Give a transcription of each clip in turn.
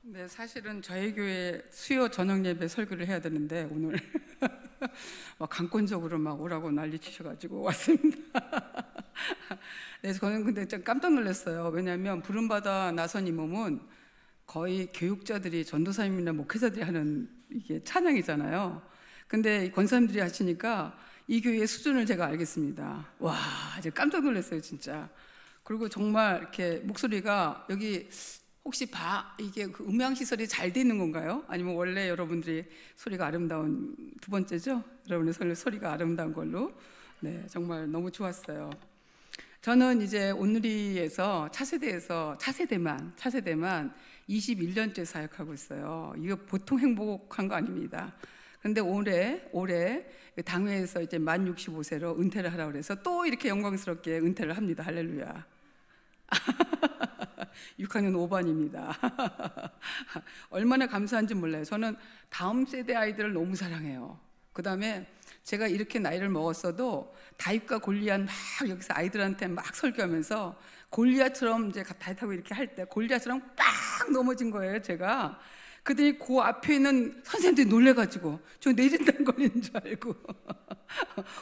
네, 사실은 저희 교회 수요 저녁 예배 설교를 해야 되는데 오늘 막 강권적으로 막 오라고 난리 치셔가지고 왔습니다. 네, 저는 근데 좀 깜짝 놀랐어요. 왜냐하면 부름받아 나선 이 몸은 거의 교육자들이 전도사님이나 목회자들이 하는 이게 찬양이잖아요. 근데 권사님들이 하시니까 이 교회의 수준을 제가 알겠습니다. 와, 이제 깜짝 놀랐어요, 진짜. 그리고 정말 이렇게 목소리가 여기 혹시 이게 그 음향 시설이 잘 돼 있는 건가요? 아니면 원래 여러분들이 소리가 아름다운 두 번째죠? 여러분의 소리가 아름다운 걸로. 네, 정말 너무 좋았어요. 저는 이제 온누리에서 차세대만 21년째 사역하고 있어요. 이거 보통 행복한 거 아닙니다. 근데 올해 당회에서 이제 만 65세로 은퇴를 하라고 그래서 또 이렇게 영광스럽게 은퇴를 합니다. 할렐루야. 6학년 5반입니다. 얼마나 감사한지 몰라요. 저는 다음 세대 아이들을 너무 사랑해요. 그 다음에 제가 이렇게 나이를 먹었어도 다윗과 골리앗 막 여기서 아이들한테 막 설교하면서 골리앗처럼 이제 다윗하고 이렇게 할 때 골리앗처럼 빡 넘어진 거예요, 제가. 그들이 그 앞에 있는 선생님들이 놀래가지고 저 내진당 걸리는 줄 알고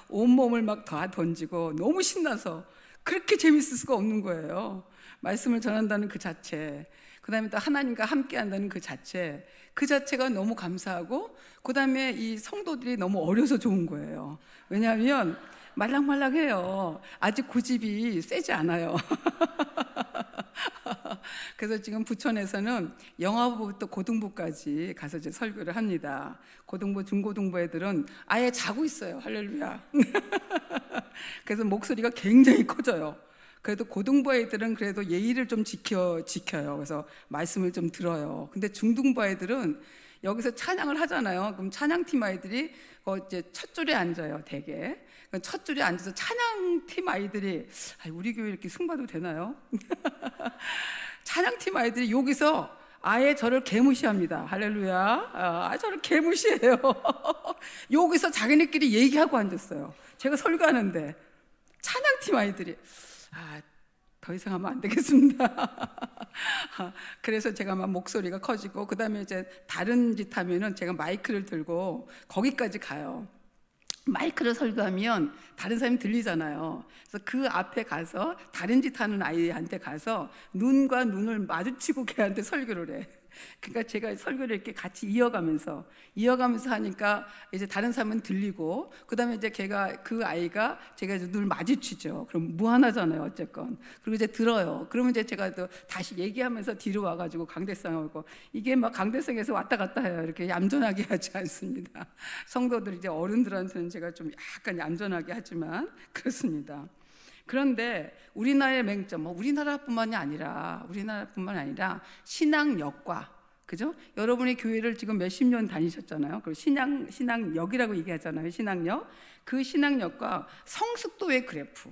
온몸을 막 다 던지고 너무 신나서 그렇게 재밌을 수가 없는 거예요. 말씀을 전한다는 그 자체, 그 다음에 또 하나님과 함께 한다는 그 자체가 너무 감사하고, 그 다음에 이 성도들이 너무 어려서 좋은 거예요. 왜냐하면 말랑말랑해요. 아직 고집이 세지 않아요. 그래서 지금 부천에서는 영아부부터 고등부까지 가서 이제 설교를 합니다. 고등부, 중고등부 애들은 아예 자고 있어요. 할렐루야. 그래서 목소리가 굉장히 커져요. 그래도 고등부 애들은 그래도 예의를 좀 지켜요. 그래서 말씀을 좀 들어요. 근데 중등부 애들은 여기서 찬양을 하잖아요. 그럼 찬양팀 아이들이 이제 첫 줄에 앉아요, 대개. 첫 줄에 앉아서 찬양팀 아이들이 우리 교회 이렇게 승봐도 되나요? 찬양팀 아이들이 여기서 아예 저를 개무시합니다. 할렐루야. 저를 개무시해요. 여기서 자기네끼리 얘기하고 앉았어요. 제가 설교하는데 찬양팀 아이들이 더 이상 하면 안 되겠습니다. 그래서 제가 막 목소리가 커지고, 그 다음에 이제 다른 짓 하면은 제가 마이크를 들고 거기까지 가요. 마이크를 설교하면 다른 사람이 들리잖아요. 그래서 그 앞에 가서 다른 짓 하는 아이한테 가서 눈과 눈을 마주치고 걔한테 설교를 해. 그러니까 제가 설교를 이렇게 같이 이어가면서 하니까 이제 다른 사람은 들리고, 그 다음에 이제 그 아이가 제가 이제 눈을 마주치죠. 그럼 무한하잖아요, 어쨌건. 그리고 이제 들어요. 그러면 이제 제가 또 다시 얘기하면서 뒤로 와가지고 강대상에 오고, 이게 막 강대상에서 왔다 갔다 해요. 이렇게 얌전하게 하지 않습니다. 성도들 이제 어른들한테는 제가 좀 약간 얌전하게 하지만 그렇습니다. 그런데 우리나라의 맹점, 우리나라뿐만 아니라 신앙역과, 그죠? 여러분이 교회를 지금 몇십 년 다니셨잖아요. 그 신앙역이라고 얘기하잖아요. 신앙역. 그 신앙역과 성숙도의 그래프.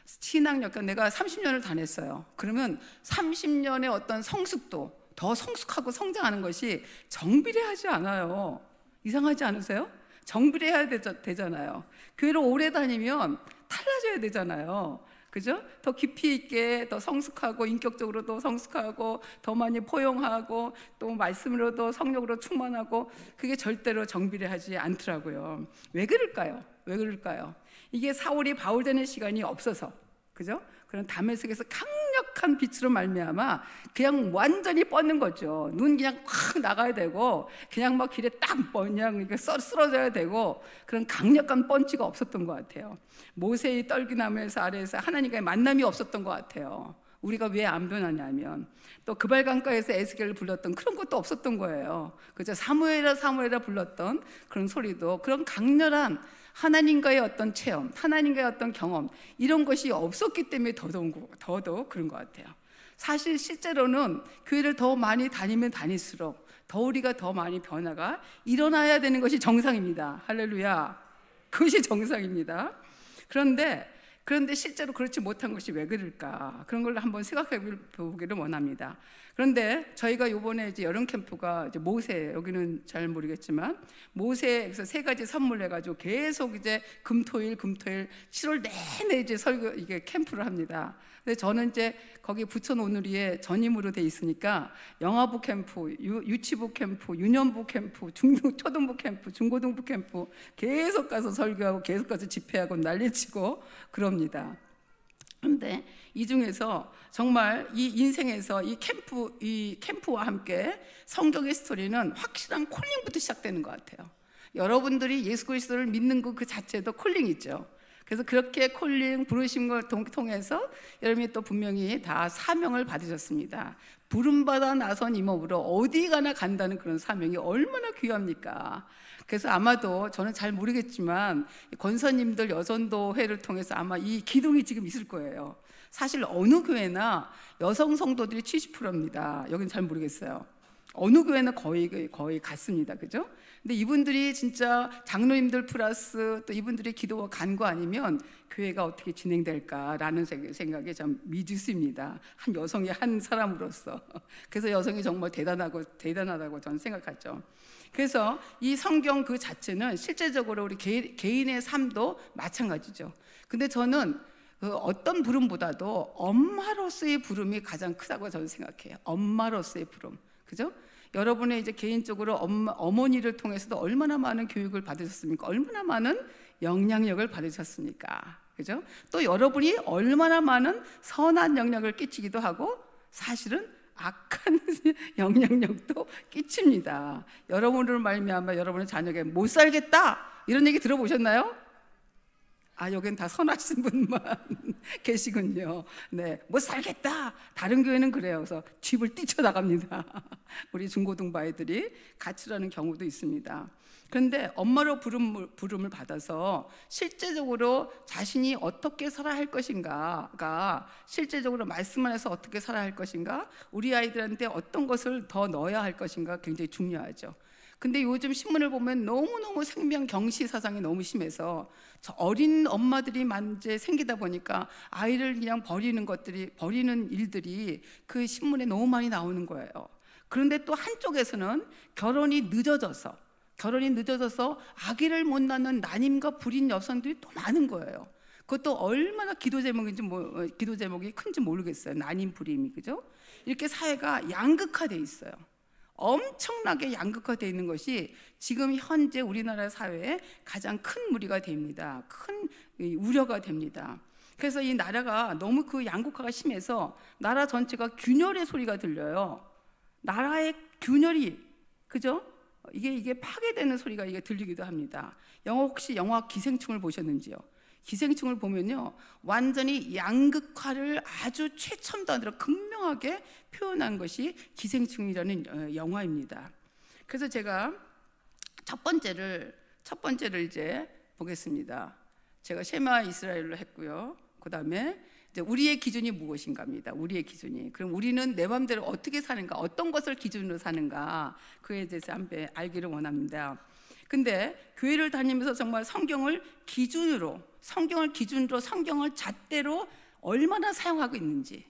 신앙역과 내가 30년을 다녔어요. 그러면 30년의 어떤 성숙도, 더 성숙하고 성장하는 것이 정비례하지 않아요. 이상하지 않으세요? 정비례해야 되잖아요. 교회를 오래 다니면 달라져야 되잖아요. 그죠? 더 깊이 있게, 더 성숙하고, 인격적으로 더 성숙하고, 더 많이 포용하고, 또 말씀으로도 성령으로 충만하고, 그게 절대로 정비례하지 않더라고요. 왜 그럴까요? 이게 사울이 바울 되는 시간이 없어서, 그죠? 그런 다메섹에서 강력한 빛으로 말미암아 그냥 완전히 뻗는 거죠. 눈 그냥 확 나가야 되고, 그냥 막 길에 딱 그냥 쓰러져야 되고, 그런 강력한 펀치가 없었던 것 같아요. 모세의 떨기나무에서 아래에서 하나님과의 만남이 없었던 것 같아요. 우리가 왜 안 변하냐면, 또 그발강가에서 에스겔을 불렀던 그런 것도 없었던 거예요. 그죠? 사무엘아 불렀던 그런 소리도, 그런 강렬한 하나님과의 어떤 체험, 하나님과의 어떤 경험, 이런 것이 없었기 때문에 더더욱 그런 것 같아요. 사실 실제로는 교회를 더 많이 다니면 다닐수록 더 우리가 더 많이 변화가 일어나야 되는 것이 정상입니다. 할렐루야. 그것이 정상입니다. 그런데 실제로 그렇지 못한 것이 왜 그럴까? 그런 걸 한번 생각해 보기를 원합니다. 그런데 저희가 이번에 이제 여름 캠프가 이제 모세, 여기는 잘 모르겠지만 모세에서 세 가지 선물 해가지고 계속 이제 금토일 7월 내내 이제 설교 이게 캠프를 합니다. 근데 저는 이제 거기 부천 오누리에 전임으로 돼 있으니까 영아부 캠프, 유치부 캠프, 유년부 캠프, 초등부 캠프, 중고등부 캠프 계속 가서 설교하고 계속 가서 집회하고 난리치고 그럽니다. 그런데 이 중에서 정말 이 인생에서 이 캠프와 함께 성경의 스토리는 확실한 콜링부터 시작되는 것 같아요. 여러분들이 예수 그리스도를 믿는 그 자체도 콜링이죠. 그래서 그렇게 콜링 부르신 걸 통해서 여러분이 또 분명히 다 사명을 받으셨습니다. 부름받아 나선 이 몸으로 어디 가나 간다는 그런 사명이 얼마나 귀합니까? 그래서 아마도 저는 잘 모르겠지만 권사님들 여전도회를 통해서 아마 이 기둥이 지금 있을 거예요. 사실 어느 교회나 여성 성도들이 70%입니다. 여긴 잘 모르겠어요. 어느 교회는 거의 같습니다. 그죠? 근데 이분들이 진짜 장로님들 플러스 또 이분들의 기도와 간구 아니면 교회가 어떻게 진행될까라는 생각이 참 미지수입니다. 한 여성의 한 사람으로서. 그래서 여성이 정말 대단하다고 저는 생각하죠. 그래서 이 성경 그 자체는 실제적으로 우리 개인의 삶도 마찬가지죠. 근데 저는 그 어떤 부름보다도 엄마로서의 부름이 가장 크다고 저는 생각해요. 엄마로서의 부름. 그죠? 여러분의 이제 개인적으로 어머니를 통해서도 얼마나 많은 교육을 받으셨습니까? 얼마나 많은 영향력을 받으셨습니까? 그죠? 또 여러분이 얼마나 많은 선한 영향을 끼치기도 하고 사실은 악한 영향력도 끼칩니다. 여러분으로 말미암아 여러분의 자녀에게 못 살겠다 이런 얘기 들어보셨나요? 아, 여긴 다 선하신 분만 계시군요. 네, 못 살겠다. 다른 교회는 그래요. 그래서 집을 뛰쳐나갑니다. 우리 중고등부 아이들이 가출하는 경우도 있습니다. 그런데 엄마로 부름을 받아서 실제적으로 자신이 어떻게 살아야 할 것인가가 실제적으로 말씀 안에서 어떻게 살아야 할 것인가, 우리 아이들한테 어떤 것을 더 넣어야 할 것인가 굉장히 중요하죠. 근데 요즘 신문을 보면 너무너무 생명 경시 사상이 너무 심해서 저 어린 엄마들이 이제 생기다 보니까 아이를 그냥 버리는 일들이 그 신문에 너무 많이 나오는 거예요. 그런데 또 한쪽에서는 결혼이 늦어져서 아기를 못 낳는 난임과 불임 여성들이 또 많은 거예요. 그것도 얼마나 기도 제목이 큰지 모르겠어요. 난임 불임이, 그죠? 이렇게 사회가 양극화돼 있어요. 엄청나게 양극화되어 있는 것이 지금 현재 우리나라 사회에 가장 큰 무리가 됩니다. 큰 우려가 됩니다. 그래서 이 나라가 너무 그 양극화가 심해서 나라 전체가 균열의 소리가 들려요. 나라의 균열이, 그죠? 이게 파괴되는 소리가 이게 들리기도 합니다. 혹시 영화 기생충을 보셨는지요? 기생충을 보면요, 완전히 양극화를 아주 최첨단으로 극명하게 표현한 것이 기생충이라는 영화입니다. 그래서 제가 첫 번째를 이제 보겠습니다. 제가 셰마 이스라엘로 했고요. 그 다음에 이제 우리의 기준이 무엇인가입니다. 우리의 기준이. 그럼 우리는 내 마음대로 어떻게 사는가, 어떤 것을 기준으로 사는가, 그에 대해서 한번 알기를 원합니다. 근데 교회를 다니면서 정말 성경을 기준으로 성경을 잣대로 얼마나 사용하고 있는지,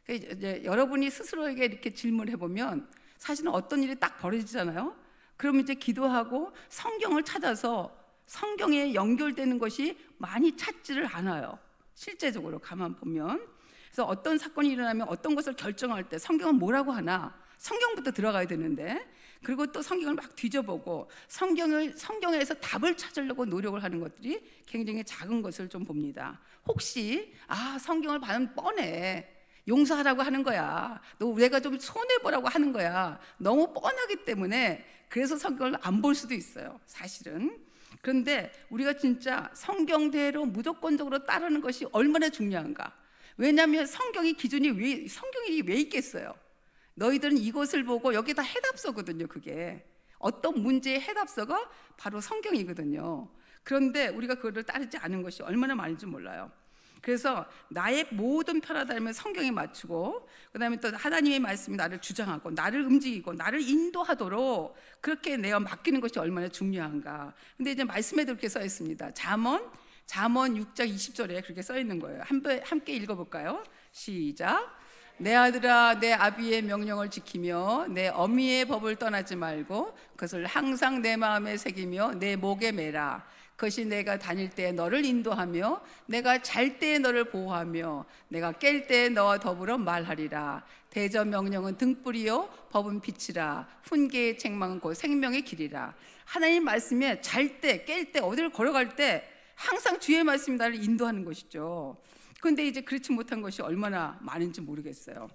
이제 여러분이 스스로에게 이렇게 질문해 보면 사실은 어떤 일이 딱 벌어지잖아요. 그럼 이제 기도하고 성경을 찾아서 성경에 연결되는 것이 많이 찾지를 않아요. 실제적으로 가만 보면. 그래서 어떤 사건이 일어나면 어떤 것을 결정할 때 성경은 뭐라고 하나, 성경부터 들어가야 되는데, 그리고 또 성경을 막 뒤져보고 성경에서 답을 찾으려고 노력을 하는 것들이 굉장히 작은 것을 좀 봅니다. 혹시 성경을 봐면 뻔해, 용서하라고 하는 거야, 내가 좀 손해보라고 하는 거야, 너무 뻔하기 때문에 그래서 성경을 안 볼 수도 있어요, 사실은. 그런데 우리가 진짜 성경대로 무조건적으로 따르는 것이 얼마나 중요한가. 왜냐하면 성경이 왜 있겠어요? 너희들은 이것을 보고, 여기다 해답서거든요. 그게 어떤 문제의 해답서가 바로 성경이거든요. 그런데 우리가 그거를 따르지 않은 것이 얼마나 많은지 몰라요. 그래서 나의 모든 편하다면 성경에 맞추고, 그 다음에 또 하나님의 말씀이 나를 주장하고 나를 움직이고 나를 인도하도록 그렇게 내가 맡기는 것이 얼마나 중요한가. 근데 이제 말씀에도 그렇게 써 있습니다. 잠언 6장 20절에 그렇게 써 있는 거예요. 함께 읽어볼까요? 시작. 내 아들아 내 아비의 명령을 지키며 내 어미의 법을 떠나지 말고 그것을 항상 내 마음에 새기며 내 목에 매라. 그것이 내가 다닐 때 너를 인도하며 내가 잘 때 너를 보호하며 내가 깰 때 너와 더불어 말하리라. 대저 명령은 등불이요 법은 빛이라. 훈계의 책망은 곧 생명의 길이라. 하나님 말씀에 잘 때, 깰 때, 어디를 걸어갈 때 항상 주의 말씀이 나를 인도하는 것이죠. 그런데 이제 그렇지 못한 것이 얼마나 많은지 모르겠어요.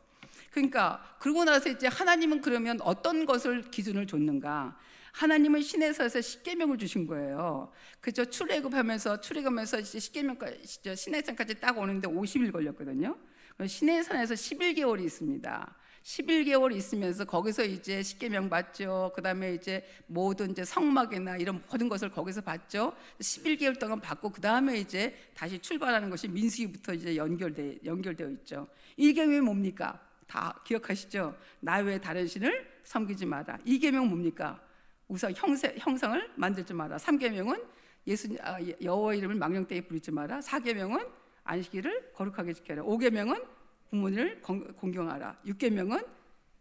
그러니까 그러고 나서 이제 하나님은 그러면 어떤 것을 기준을 줬는가? 하나님은 시내에서 십계명을 주신 거예요. 그죠? 출애굽하면서 이제 십계명까지 시내산까지 딱 오는데 50일 걸렸거든요. 시내산에서 11개월이 있습니다. 11개월 있으면서 거기서 이제 십계명 받죠. 그다음에 이제 모든 이제 성막이나 이런 모든 것을 거기서 받죠. 11개월 동안 받고 그다음에 이제 다시 출발하는 것이 민수기부터 이제 연결되어 있죠. 1계명이 뭡니까? 다 기억하시죠? 나 외에 다른 신을 섬기지 마라. 2계명은 뭡니까? 우상 형상을 만들지 마라. 3계명은 여호와 이름을 망령되이 부르지 마라. 4계명은 안식일을 거룩하게 지켜라. 5계명은 부모님을 공경하라. 6계명은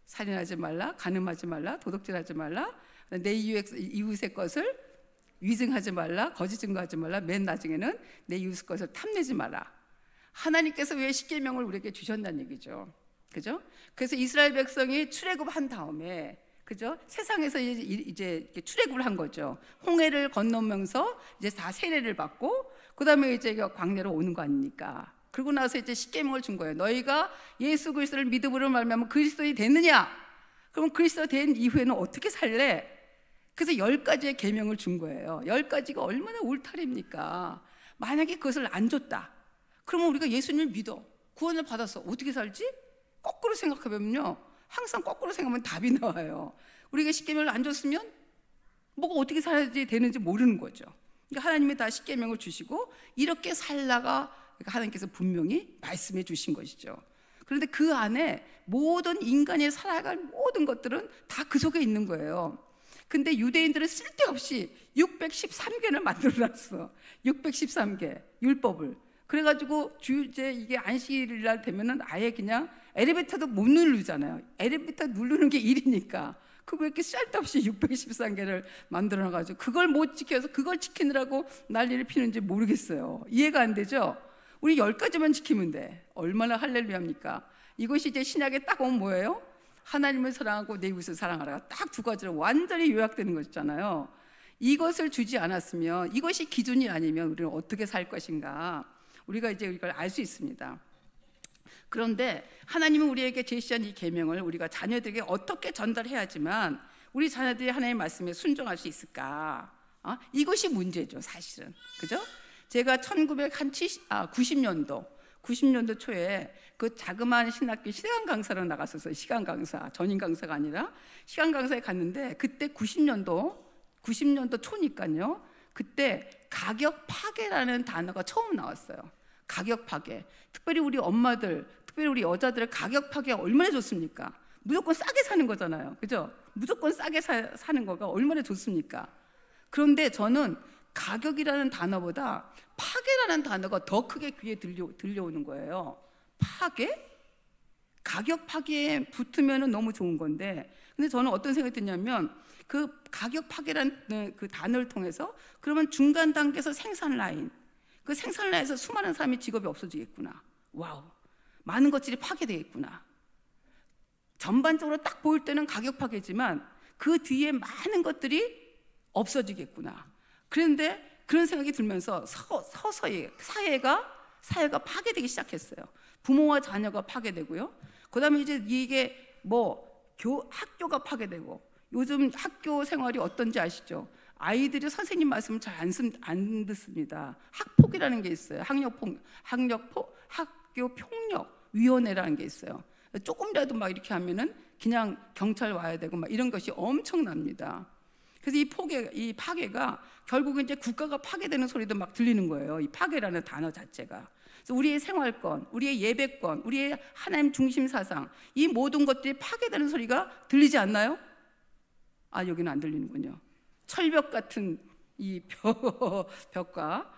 살인하지 말라, 간음하지 말라, 도둑질하지 말라, 내 이웃의 것을 위증하지 말라, 거짓 증거하지 말라, 맨 나중에는 내 이웃의 것을 탐내지 마라. 하나님께서 왜 십계명을 우리에게 주셨다는 얘기죠. 그죠? 그래서 이스라엘 백성이 출애굽한 다음에 그죠? 세상에서 이제 출애굽을 한 거죠. 홍해를 건너면서 이제 다 세례를 받고 그다음에 이제 광야로 오는 거 아닙니까? 그러고 나서 이제 십계명을 준 거예요. 너희가 예수 그리스도를 믿음으로 말미암아 그리스도인이 됐느냐? 그럼 그리스도 된 이후에는 어떻게 살래? 그래서 10가지의 계명을 준 거예요. 10가지가 얼마나 울타리입니까? 만약에 그것을 안 줬다. 그러면 우리가 예수님을 믿어. 구원을 받았어. 어떻게 살지? 거꾸로 생각해보면요. 항상 거꾸로 생각하면 답이 나와요. 우리가 십계명을 안 줬으면 뭐가 어떻게 살아야 되는지 모르는 거죠. 그러니까 하나님이 다 십계명을 주시고 이렇게 살다가 하나님께서 분명히 말씀해 주신 것이죠. 그런데 그 안에 모든 인간이 살아갈 모든 것들은 다 그 속에 있는 거예요. 근데 유대인들은 쓸데없이 613개를 만들어놨어. 613개 율법을. 그래가지고 이제 이게 안식일날 되면은 아예 그냥 엘리베이터도 못 누르잖아요. 엘리베이터 누르는 게 일이니까. 그 왜 이렇게 쓸데없이 613개를 만들어놔가지고 그걸 못 지켜서 그걸 지키느라고 난리를 피는지 모르겠어요. 이해가 안 되죠? 우리 10가지만 지키면 돼. 얼마나 할렐루야입니까? 이것이 이제 신약에 딱 오면 뭐예요? 하나님을 사랑하고 내 이웃을 사랑하라가 딱 2가지로 완전히 요약되는 것이잖아요. 이것을 주지 않았으면, 이것이 기준이 아니면 우리는 어떻게 살 것인가? 우리가 이제 이걸 알 수 있습니다. 그런데 하나님은 우리에게 제시한 이 계명을 우리가 자녀들에게 어떻게 전달해야지만 우리 자녀들이 하나님의 말씀에 순종할 수 있을까? 이것이 문제죠, 사실은. 그죠? 제가 90년도 초에 그 자그마한 신학교 시간 강사로 나갔었어요. 시간 강사, 전임 강사가 아니라 시간 강사에 갔는데 그때 90년도 초니까요. 그때 가격 파괴라는 단어가 처음 나왔어요. 가격 파괴. 특별히 우리 엄마들, 특별히 우리 여자들의 가격 파괴가 얼마나 좋습니까? 무조건 싸게 사는 거잖아요. 그죠? 무조건 싸게 사는 거가 얼마나 좋습니까? 그런데 저는 가격이라는 단어보다 파괴라는 단어가 더 크게 귀에 들려오는 거예요. 파괴? 가격 파괴에 붙으면 너무 좋은 건데, 근데 저는 어떤 생각이 드냐면 그 가격 파괴라는 그 단어를 통해서 그러면 중간 단계에서 생산 라인, 그 생산 라인에서 수많은 사람이 직업이 없어지겠구나. 와우, 많은 것들이 파괴되겠구나. 전반적으로 딱 보일 때는 가격 파괴지만 그 뒤에 많은 것들이 없어지겠구나. 그런데 그런 생각이 들면서 서서히 사회가 파괴되기 시작했어요. 부모와 자녀가 파괴되고요. 그다음에 이제 이게 학교가 파괴되고, 요즘 학교 생활이 어떤지 아시죠? 아이들이 선생님 말씀을 잘 안 듣습니다. 학폭이라는 게 있어요. 학교 폭력 위원회라는 게 있어요. 조금이라도 막 이렇게 하면은 그냥 경찰 와야 되고 막 이런 것이 엄청납니다. 그래서 이 파괴가 결국은 이제 국가가 파괴되는 소리도 막 들리는 거예요. 이 파괴라는 단어 자체가. 그래서 우리의 생활권, 우리의 예배권, 우리의 하나님 중심 사상, 이 모든 것들이 파괴되는 소리가 들리지 않나요? 여기는 안 들리는군요. 철벽 같은 이 벽과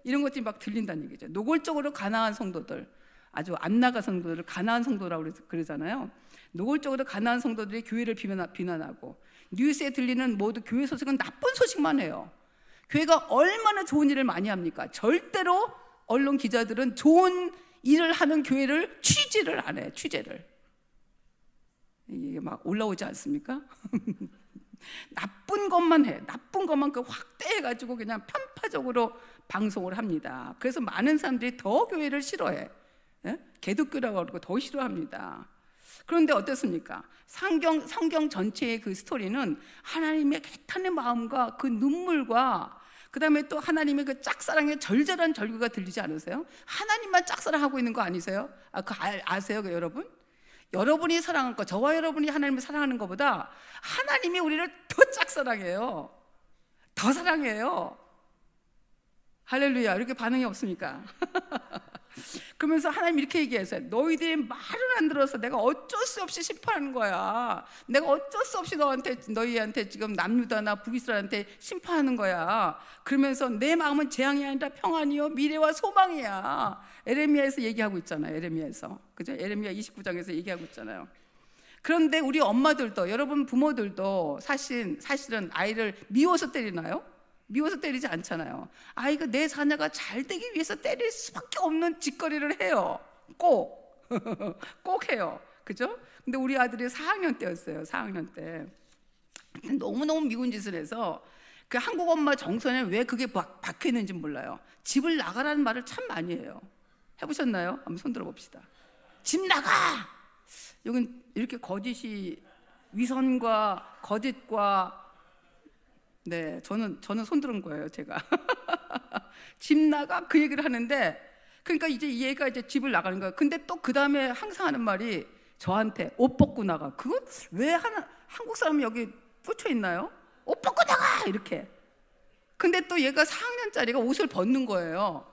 이런 것들이 막 들린다는 얘기죠. 노골적으로 가난한 성도들, 아주 안 나가 성도들을 가난한 성도라고 그러잖아요. 노골적으로 가난한 성도들이 교회를 비난하고, 뉴스에 들리는 모두 교회 소식은 나쁜 소식만 해요. 교회가 얼마나 좋은 일을 많이 합니까? 절대로 언론 기자들은 좋은 일을 하는 교회를 취재를 안 해요. 취재를. 이게 막 올라오지 않습니까? 나쁜 것만 해. 나쁜 것만 확대해가지고 그냥 편파적으로 방송을 합니다. 그래서 많은 사람들이 더 교회를 싫어해. 예? 개독교라고 그러고 더 싫어합니다. 그런데 어떻습니까? 성경 전체의 그 스토리는 하나님의 개탄의 마음과 그 눈물과 그 다음에 또 하나님의 그 짝사랑의 절절한 절규가 들리지 않으세요? 하나님만 짝사랑하고 있는 거 아니세요? 아세요, 여러분? 여러분이 사랑할 거, 저와 여러분이 하나님을 사랑하는 것보다 하나님이 우리를 더 짝사랑해요. 더 사랑해요. 할렐루야. 이렇게 반응이 없습니까? 그러면서 하나님 이렇게 얘기했어요. 너희들이 말을 안 들어서 내가 어쩔 수 없이 심판하는 거야. 내가 어쩔 수 없이 너희한테 지금 남유다나 북이스라엘한테 심판하는 거야. 그러면서 내 마음은 재앙이 아니라 평안이요 미래와 소망이야. 에레미야에서 얘기하고 있잖아요. 에레미야에서, 그죠? 에레미야 29장에서 얘기하고 있잖아요. 그런데 우리 엄마들도, 여러분 부모들도 사실은 아이를 미워서 때리나요? 미워서 때리지 않잖아요. 아이가 내 자녀가 잘 되기 위해서 때릴 수밖에 없는 짓거리를 해요. 꼭 해요. 그죠? 근데 우리 아들이 4학년 때였어요. 4학년 때 너무너무 미운 짓을 해서 그 한국 엄마 정서에 왜 그게 박혀 있는지 몰라요. 집을 나가라는 말을 참 많이 해요. 해보셨나요? 한번 손 들어봅시다. 집 나가! 여긴 이렇게 거짓이, 위선과 거짓과, 네, 저는 손 들은 거예요, 제가. 집 나가, 그 얘기를 하는데, 그러니까 이제 얘가 이제 집을 나가는 거예요. 근데 또 그 다음에 항상 하는 말이 저한테 옷 벗고 나가. 그건 왜 한국 사람이 여기 꽂혀 있나요? 옷 벗고 나가! 이렇게. 근데 또 얘가 4학년짜리가 옷을 벗는 거예요.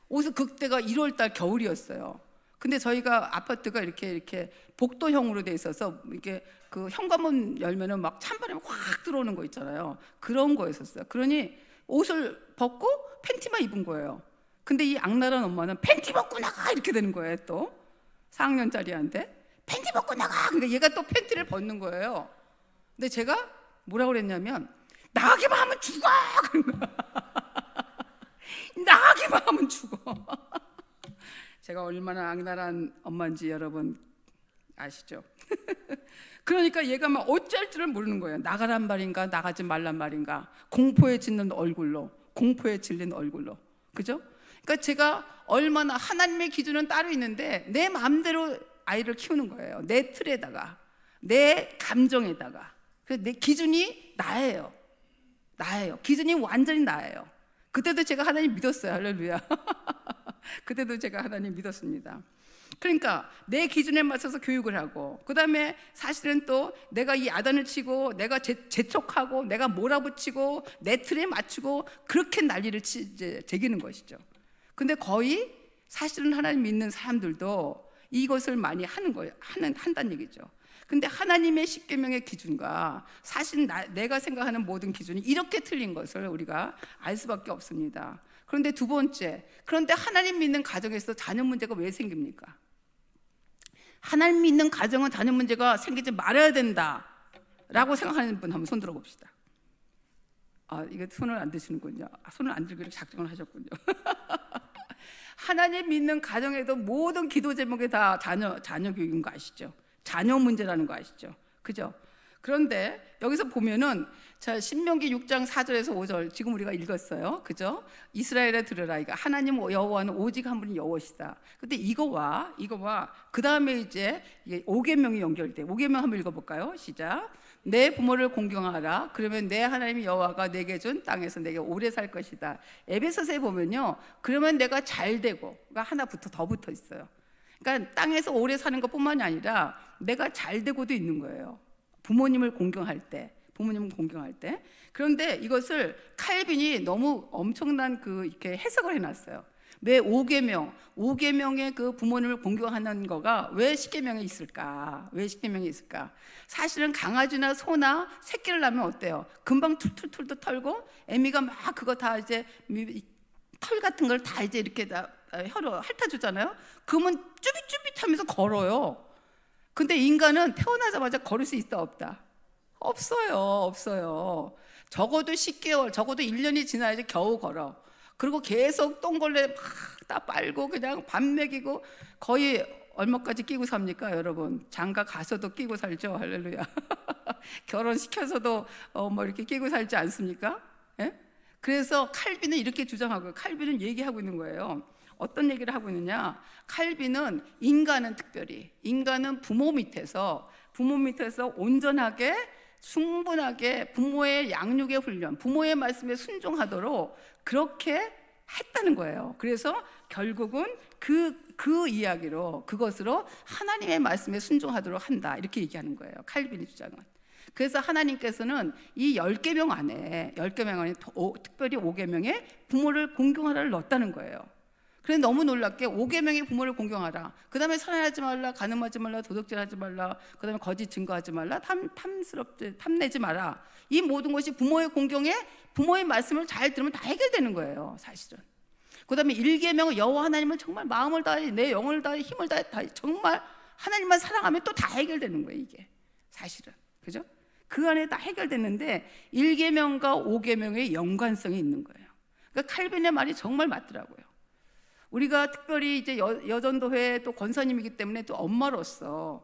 옷을, 그때가 1월달 겨울이었어요. 근데 저희가 아파트가 이렇게 복도형으로 돼 있어서 이게 그 현관문 열면은 막 찬바람이 확 들어오는 거 있잖아요. 그런 거였었어요. 그러니 옷을 벗고 팬티만 입은 거예요. 근데 이 악랄한 엄마는 팬티 벗고 나가! 이렇게 되는 거예요. 또 4학년짜리한테 팬티 벗고 나가! 그러니까 얘가 또 팬티를 벗는 거예요. 근데 제가 뭐라고 그랬냐면 나가기만 하면 죽어! 나가기만 하면 죽어. 제가 얼마나 악랄한 엄마인지 여러분 아시죠? 그러니까 얘가 막 어쩔 줄을 모르는 거예요. 나가란 말인가 나가지 말란 말인가. 공포에 질린 얼굴로, 그죠? 그러니까 제가 얼마나, 하나님의 기준은 따로 있는데 내 마음대로 아이를 키우는 거예요. 내 틀에다가, 내 감정에다가. 그래서 내 기준이 나예요. 기준이 완전히 나예요. 그때도 제가 하나님 믿었어요. 할렐루야. 그때도 제가 하나님 믿었습니다. 그러니까 내 기준에 맞춰서 교육을 하고, 그 다음에 사실은 또 내가 이 야단을 치고 내가 재촉하고 내가 몰아붙이고 내 틀에 맞추고 그렇게 난리를 제기는 것이죠. 근데 거의 사실은 하나님 믿는 사람들도 이것을 많이 하는 거예요. 한다는 얘기죠. 근데 하나님의 십계명의 기준과 사실 내가 생각하는 모든 기준이 이렇게 틀린 것을 우리가 알 수밖에 없습니다. 그런데 두 번째, 그런데 하나님 믿는 가정에서 자녀 문제가 왜 생깁니까? 하나님 믿는 가정은 자녀 문제가 생기지 말아야 된다라고 생각하는 분 한번 손 들어봅시다. 이게 손을 안 드시는군요. 손을 안 들기로 작정을 하셨군요. 하나님 믿는 가정에도 모든 기도 제목이 다 자녀 교육인 거 아시죠? 자녀 문제라는 거 아시죠? 그죠? 그런데 여기서 보면은 자, 신명기 6장 4절에서 5절 지금 우리가 읽었어요. 그죠? 이스라엘에 들으라. 이거 하나님 여호와는 오직 한 분이 여호와시다. 근데 이거와 그 다음에 이제 5계명이 연결돼. 5계명 한번 읽어볼까요? 시작. 내 부모를 공경하라. 그러면 내 하나님 여호와가 내게 준 땅에서 내게 오래 살 것이다. 에베소서에 보면요. 그러면 내가 잘 되고, 가 하나부터 더 붙어 있어요. 그러니까 땅에서 오래 사는 것뿐만이 아니라 내가 잘 되고도 있는 거예요. 부모님을 공경할 때. 그런데 이것을 칼빈이 너무 엄청난 이렇게 해석을 해놨어요. 왜 5계명의 그 부모님을 공경하는 거가 왜 10계명에 있을까? 사실은 강아지나 소나 새끼를 낳으면 어때요? 금방 툴툴툴도 털고, 애미가 막 그거 다 이제 털 같은 걸 다 이제 이렇게 다 혀로 핥아주잖아요. 그러면 쭈빗쭈빗하면서 걸어요. 근데 인간은 태어나자마자 걸을 수 있다 없다? 없어요. 적어도 10개월, 적어도 1년이 지나야지 겨우 걸어. 그리고 계속 똥걸레 막 다 빨고 그냥 밥 먹이고 거의 얼마까지 끼고 삽니까, 여러분? 장가 가서도 끼고 살죠. 할렐루야. 결혼시켜서도 뭐 이렇게 끼고 살지 않습니까? 예? 그래서 칼빈은 이렇게 주장하고요. 칼빈은 얘기하고 있는 거예요. 어떤 얘기를 하고 있느냐? 칼빈은 특별히 인간은 부모 밑에서 온전하게 충분하게 부모의 양육의 훈련, 부모의 말씀에 순종하도록 그렇게 했다는 거예요. 그래서 결국은 그 이야기로, 그것으로 하나님의 말씀에 순종하도록 한다, 이렇게 얘기하는 거예요, 칼빈의 주장은. 그래서 하나님께서는 이 10계명 안에 특별히 5계명에 부모를 공경하라를 넣었다는 거예요. 그래서 너무 놀랍게 5계명의 부모를 공경하라, 그 다음에 살인하지 말라, 간음하지 말라, 도둑질하지 말라, 그 다음에 거짓 증거하지 말라, 탐내지 마라, 이 모든 것이 부모의 공경에 부모의 말씀을 잘 들으면 다 해결되는 거예요, 사실은. 그 다음에 1계명은 여호와 하나님을 정말 마음을 다해, 내 영을 다해, 힘을 다해, 정말 하나님만 사랑하면 또 다 해결되는 거예요, 이게 사실은. 그죠? 그 안에 다 해결됐는데 1계명과 5계명의 연관성이 있는 거예요. 그러니까 칼빈의 말이 정말 맞더라고요. 우리가 특별히 이제 여전도회 또 권사님이기 때문에 또 엄마로서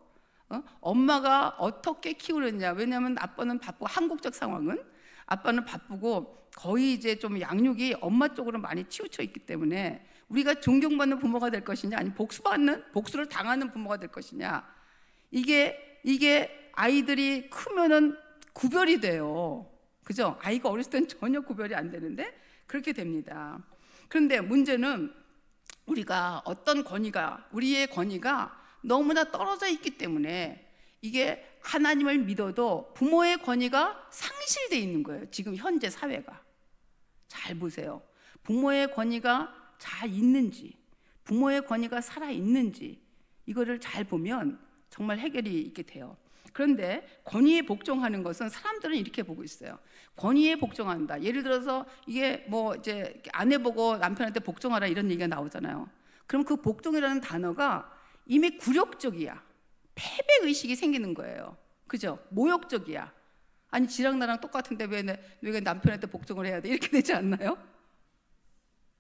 엄마가 어떻게 키우느냐. 왜냐하면 아빠는 바쁘고, 한국적 상황은 아빠는 바쁘고 거의 이제 좀 양육이 엄마 쪽으로 많이 치우쳐 있기 때문에 우리가 존경받는 부모가 될 것이냐, 아니면 복수를 당하는 부모가 될 것이냐, 이게 아이들이 크면은 구별이 돼요. 그죠? 아이가 어렸을 땐 전혀 구별이 안 되는데 그렇게 됩니다. 그런데 문제는 우리가 우리의 권위가 너무나 떨어져 있기 때문에 이게 하나님을 믿어도 부모의 권위가 상실되어 있는 거예요, 지금 현재 사회가. 잘 보세요. 부모의 권위가 잘 있는지, 부모의 권위가 살아있는지, 이거를 잘 보면 정말 해결이 있게 돼요. 그런데 권위에 복종하는 것은 사람들은 이렇게 보고 있어요. 권위에 복종한다, 예를 들어서 이게 뭐 이제 아내 보고 남편한테 복종하라, 이런 얘기가 나오잖아요. 그럼 그 복종이라는 단어가 이미 굴욕적이야. 패배의식이 생기는 거예요. 그죠? 모욕적이야. 아니, 지랑 나랑 똑같은데 왜 남편한테 복종을 해야 돼? 이렇게 되지 않나요?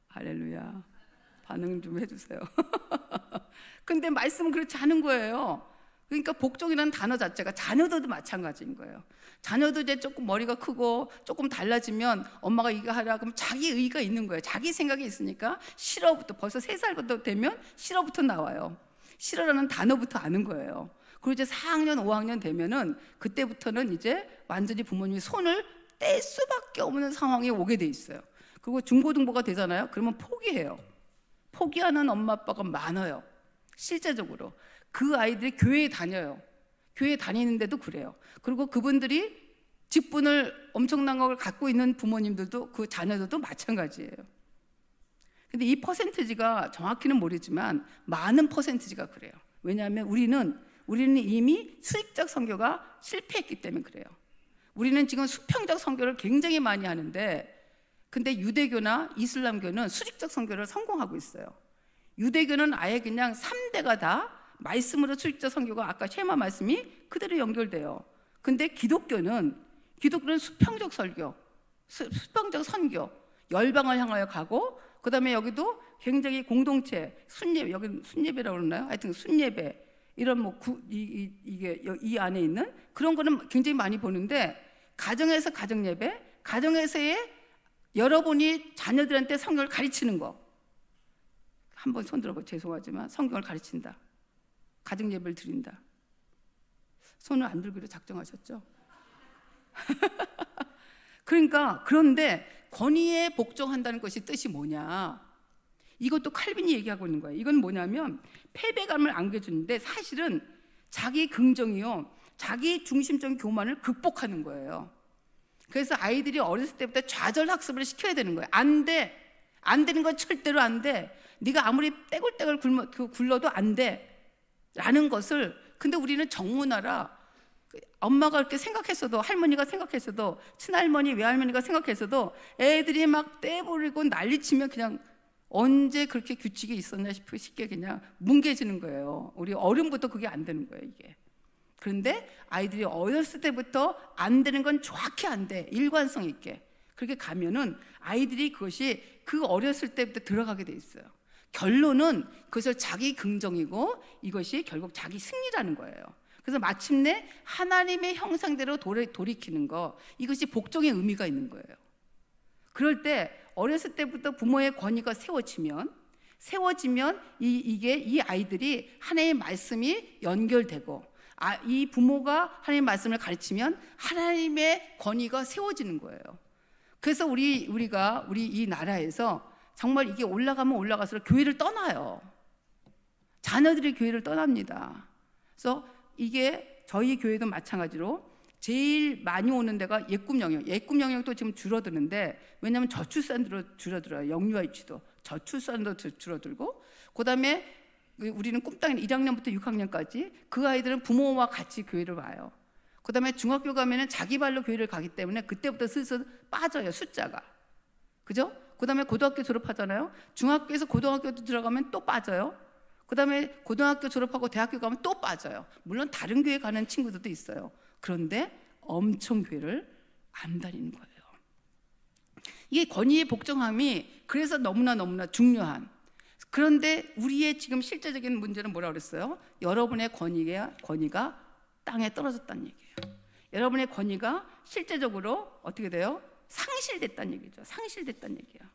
할렐루야. 반응 좀 해주세요. 근데 말씀은 그렇지 않은 거예요. 그러니까 복종이라는 단어 자체가, 자녀들도 마찬가지인 거예요. 자녀도 이제 조금 머리가 크고 조금 달라지면 엄마가 이거 하라 그러면 자기 의의가 있는 거예요. 자기 생각이 있으니까 싫어부터, 벌써 3살부터 되면 싫어부터 나와요. 싫어라는 단어부터 아는 거예요. 그리고 이제 4학년, 5학년 되면은 그때부터는 이제 완전히 부모님이 손을 뗄 수밖에 없는 상황이 오게 돼 있어요. 그리고 중고등부가 되잖아요. 그러면 포기해요. 포기하는 엄마 아빠가 많아요. 실제적으로 그 아이들이 교회에 다녀요. 교회에 다니는데도 그래요. 그리고 그분들이 직분을, 엄청난 걸 갖고 있는 부모님들도, 그 자녀들도 마찬가지예요. 근데 이 퍼센티지가 정확히는 모르지만 많은 퍼센티지가 그래요. 왜냐하면 우리는 이미 수익적 선교가 실패했기 때문에 그래요. 우리는 지금 수평적 선교를 굉장히 많이 하는데, 근데 유대교나 이슬람교는 수직적 선교를 성공하고 있어요. 유대교는 아예 그냥 3대가 다 말씀으로 수직적 선교가, 아까 쉐마 말씀이 그대로 연결돼요. 근데 기독교는 수평적 설교, 수평적 선교, 열방을 향하여 가고, 그 다음에 여기도 굉장히 공동체, 순예배, 여기는 순예배라고 그러나요? 하여튼 순예배, 이런 뭐 이게 이 안에 있는 그런 거는 굉장히 많이 보는데, 가정에서 가정예배, 가정에서의 여러분이 자녀들한테 성경을 가르치는 거, 한번 손 들어봐. 죄송하지만 성경을 가르친다, 가정예배를 드린다. 손을 안 들기로 작정하셨죠? 그런데 권위에 복종한다는 것이 뜻이 뭐냐, 이것도 칼빈이 얘기하고 있는 거예요. 이건 뭐냐면 패배감을 안겨주는데 사실은 자기 긍정이요, 자기 중심적인 교만을 극복하는 거예요. 그래서 아이들이 어렸을 때부터 좌절 학습을 시켜야 되는 거예요. 안 되는 건 절대로 안 돼. 네가 아무리 떼굴떼굴 굴러도 안 돼 라는 것을. 근데 우리는 정문화라, 엄마가 그렇게 생각했어도, 할머니가 생각했어도, 친할머니, 외할머니가 생각했어도 애들이 막 떼부리고 난리치면 그냥 언제 그렇게 규칙이 있었나 싶고 쉽게 그냥 뭉개지는 거예요. 우리 어른부터 그게 안 되는 거예요, 이게. 그런데 아이들이 어렸을 때부터 안 되는 건 정확히 안 돼. 일관성 있게. 그렇게 가면은 아이들이 그것이 그 어렸을 때부터 들어가게 돼 있어요. 결론은 그것을 자기 긍정이고 이것이 결국 자기 승리라는 거예요. 그래서 마침내 하나님의 형상대로 돌이키는 거, 이것이 복종의 의미가 있는 거예요. 그럴 때 어렸을 때부터 부모의 권위가 세워지면 이 아이들이 하나님의 말씀이 연결되고 이 부모가 하나님의 말씀을 가르치면 하나님의 권위가 세워지는 거예요. 그래서 우리 이 나라에서 정말 이게 올라가면 올라갈수록 교회를 떠나요. 자녀들이 교회를 떠납니다. 그래서 이게 저희 교회도 마찬가지로 제일 많이 오는 데가 예꿈 영역도 지금 줄어드는데, 왜냐하면 저출산으로 줄어들어요. 영유아 유치도 저출산도 줄어들고, 그 다음에 우리는 꿈땅이 1학년부터 6학년까지 그 아이들은 부모와 같이 교회를 와요. 그 다음에 중학교 가면은 자기 발로 교회를 가기 때문에 그때부터 슬슬 빠져요, 숫자가. 그죠? 그 다음에 고등학교 졸업하잖아요. 중학교에서 고등학교도 들어가면 또 빠져요. 그 다음에 고등학교 졸업하고 대학교 가면 또 빠져요. 물론 다른 교회 가는 친구들도 있어요. 그런데 엄청 교회를 안 다니는 거예요. 이게 권위의 복종함이 그래서 너무나 중요한. 그런데 우리의 지금 실제적인 문제는 뭐라고 그랬어요? 여러분의 권위가 땅에 떨어졌다는 얘기예요. 여러분의 권위가 실제적으로 어떻게 돼요? 상실됐다는 얘기죠. 상실됐다는 얘기예요.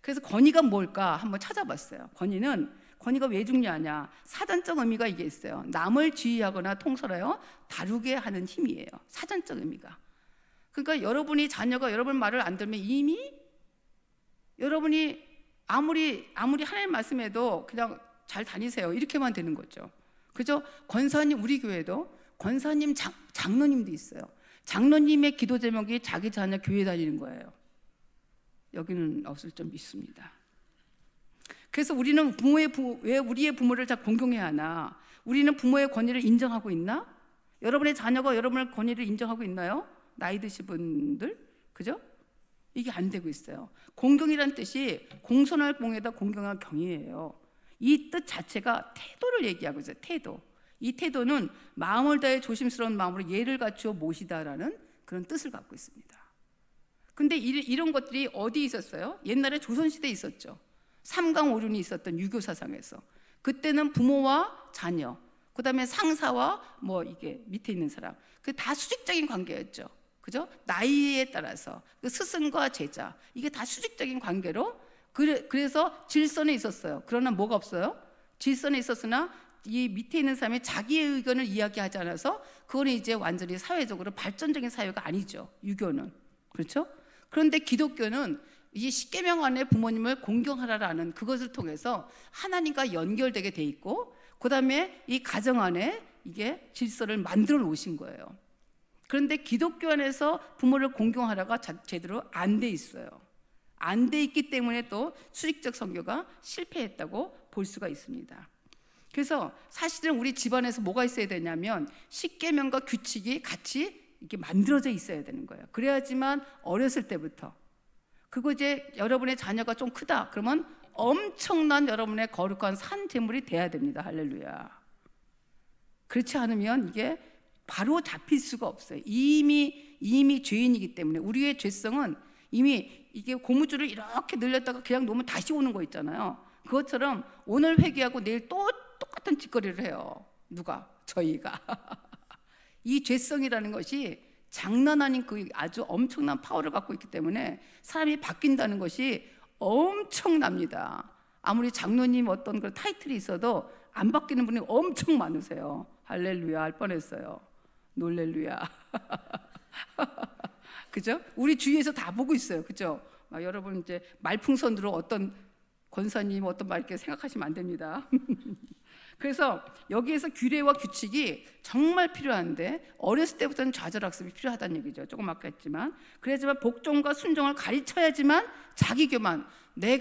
그래서 권위가 뭘까 한번 찾아봤어요. 권위가 왜 중요하냐? 사전적 의미가 이게 있어요. 남을 지휘하거나 통솔하여 다루게 하는 힘이에요. 사전적 의미가. 그러니까 여러분이 자녀가 여러분 말을 안 들으면 이미 여러분이 아무리 하나님 말씀해도 그냥 잘 다니세요, 이렇게만 되는 거죠. 그죠? 권사님, 우리 교회도 권사님, 장로님도 있어요. 장로님의 기도 제목이 자기 자녀 교회 다니는 거예요. 여기는 없을 좀 믿습니다. 그래서 우리는 왜 우리의 부모를 다 공경해야 하나? 우리는 부모의 권위를 인정하고 있나? 여러분의 자녀가 여러분의 권위를 인정하고 있나요? 나이 드신 분들? 그죠? 이게 안 되고 있어요. 공경이란 뜻이 공손할 공에다 공경할 경이에요. 이 뜻 자체가 태도를 얘기하고 있어요. 태도. 이 태도는 마음을 다해 조심스러운 마음으로 예를 갖추어 모시다라는 그런 뜻을 갖고 있습니다. 근데 이런 것들이 어디 있었어요? 옛날에 조선시대에 있었죠. 삼강오륜이 있었던 유교 사상에서. 그때는 부모와 자녀, 그 다음에 상사와 이게 밑에 있는 사람, 그 다 수직적인 관계였죠. 그죠? 나이에 따라서 그 스승과 제자, 이게 다 수직적인 관계로, 그래서 질서는 있었어요. 그러나 뭐가 없어요? 질서는 있었으나 이 밑에 있는 사람이 자기의 의견을 이야기하지 않아서 그거는 이제 완전히 사회적으로 발전적인 사회가 아니죠, 유교는. 그렇죠? 그런데 기독교는 이 십계명 안에 부모님을 공경하라라는 그것을 통해서 하나님과 연결되게 돼 있고, 그 다음에 이 가정 안에 이게 질서를 만들어 놓으신 거예요. 그런데 기독교 안에서 부모를 공경하라가 제대로 안 돼 있어요. 안 돼 있기 때문에 또 수직적 선교가 실패했다고 볼 수가 있습니다. 그래서 사실은 우리 집안에서 뭐가 있어야 되냐면 십계명과 규칙이 같이 이렇게 만들어져 있어야 되는 거예요. 그래야지만 어렸을 때부터, 그리고 이제 여러분의 자녀가 좀 크다 그러면 엄청난 여러분의 거룩한 산 제물이 돼야 됩니다. 할렐루야. 그렇지 않으면 이게 바로 잡힐 수가 없어요. 이미 죄인이기 때문에. 우리의 죄성은 이미 이게 고무줄을 이렇게 늘렸다가 그냥 놓으면 다시 오는 거 있잖아요. 그것처럼 오늘 회개하고 내일 또 똑같은 짓거리를 해요. 누가? 저희가. 이 죄성이라는 것이 장난 아닌 그 아주 엄청난 파워를 갖고 있기 때문에 사람이 바뀐다는 것이 엄청납니다. 아무리 장로님 어떤 그 타이틀이 있어도 안 바뀌는 분이 엄청 많으세요. 할렐루야 할 뻔했어요. 놀렐루야. 그죠? 우리 주위에서 다 보고 있어요. 그죠? 여러분 이제 말풍선으로 어떤 권사님 어떤 말 이렇게 생각하시면 안 됩니다. 그래서 여기에서 규례와 규칙이 정말 필요한데 어렸을 때부터는 좌절학습이 필요하다는 얘기죠. 조금 아까 했지만. 그래야지만 복종과 순종을 가르쳐야지만 자기 교만, 내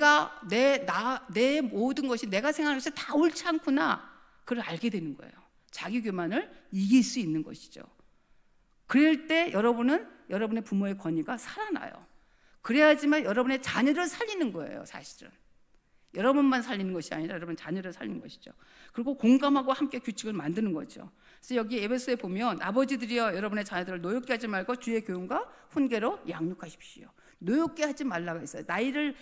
모든 것이 내가 생각하는 것이 다 옳지 않구나, 그걸 알게 되는 거예요. 자기 교만을 이길 수 있는 것이죠. 그럴 때 여러분의 부모의 권위가 살아나요. 그래야지만 여러분의 자녀를 살리는 거예요. 사실은 여러분만 살리는 것이 아니라 여러분 자녀를 살리는 것이죠. 그리고 공감하고 함께 규칙을 만드는 거죠. 그래서 여기 에베소에 보면 아버지들이여 여러분의 자녀들을 노엽게 하지 말고 주의 교훈과 훈계로 양육하십시오. 노엽게 하지 말라고 했어요. 아이들이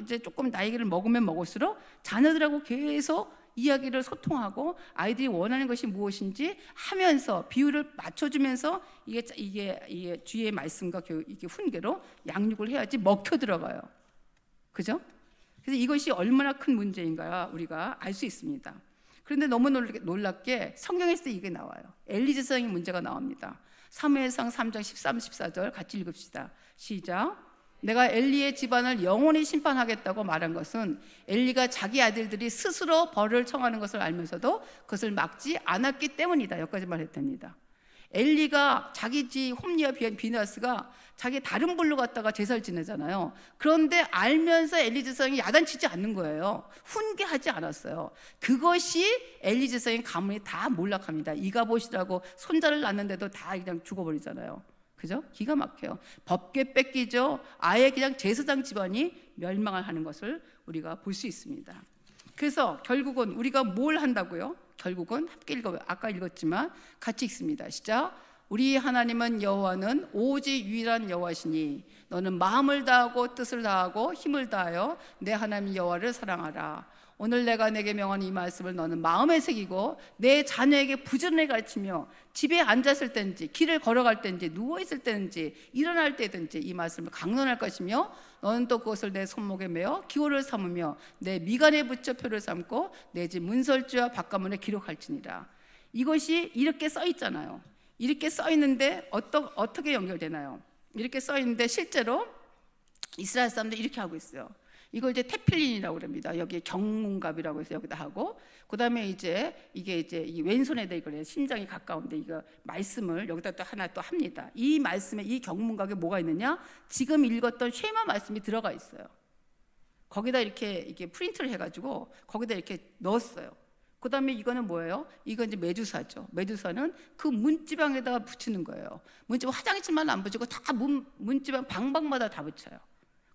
이제 조금 나이를 먹으면 먹을수록 자녀들하고 계속 이야기를 소통하고 아이들이 원하는 것이 무엇인지 하면서 비율을 맞춰주면서 이게 주의 말씀과 이게 훈계로 양육을 해야지 먹혀 들어가요. 그죠? 그래서 이것이 얼마나 큰 문제인가 우리가 알 수 있습니다. 그런데 너무 놀랍게 성경에서 이게 나와요. 엘리 제사장의 문제가 나옵니다. 사무엘상 3장 13, 14절 같이 읽읍시다. 시작. 내가 엘리의 집안을 영원히 심판하겠다고 말한 것은 엘리가 자기 아들들이 스스로 벌을 청하는 것을 알면서도 그것을 막지 않았기 때문이다. 여기까지 말했답니다. 엘리가 자기 집 홈리와 비나스가 자기 다른 불로 갔다가 제사를 지내잖아요. 그런데 알면서 엘리 제사장이 야단치지 않는 거예요. 훈계하지 않았어요. 그것이 엘리 제사장의 가문이 다 몰락합니다. 이가봇이라고 손자를 낳는데도 다 그냥 죽어버리잖아요. 그죠? 기가 막혀요. 법궤 뺏기죠. 아예 그냥 제사장 집안이 멸망을 하는 것을 우리가 볼 수 있습니다. 그래서 결국은 우리가 뭘 한다고요? 결국은 함께 읽어요. 아까 읽었지만 같이 읽습니다. 시작. 우리 하나님은 여호와는 오직 유일한 여호와시니 너는 마음을 다하고 뜻을 다하고 힘을 다하여 내 하나님 여호와를 사랑하라. 오늘 내가 내게 명한 이 말씀을 너는 마음에 새기고 내 자녀에게 부지런히 가르치며 집에 앉았을 때인지 길을 걸어갈 때인지 누워있을 때인지 일어날 때든지 이 말씀을 강론할 것이며 너는 또 그것을 내 손목에 매어 기호를 삼으며 내 미간에 붙여 표를 삼고 내 집 문설주와 바깥문에 기록할지니라. 이것이 이렇게 써 있잖아요. 이렇게 써 있는데 어떻게 연결되나요? 이렇게 써 있는데 실제로 이스라엘 사람들이 이렇게 하고 있어요. 이걸 이제 테필린이라고 합니다. 여기 경문갑이라고 해서 여기다 하고, 그 다음에 이게 이제 이 왼손에다 이걸 해요. 심장이 가까운데 이거 말씀을 여기다 또 하나 또 합니다. 이 말씀에 이 경문갑에 뭐가 있느냐? 지금 읽었던 쉐마 말씀이 들어가 있어요. 거기다 이렇게 프린트를 해가지고 거기다 이렇게 넣었어요. 그 다음에 이거는 뭐예요? 이건 이제 메두사죠. 메두사는 그 문지방에다가 붙이는 거예요. 문지방 화장실만 안 붙이고 다 문지방 방방마다 다 붙여요.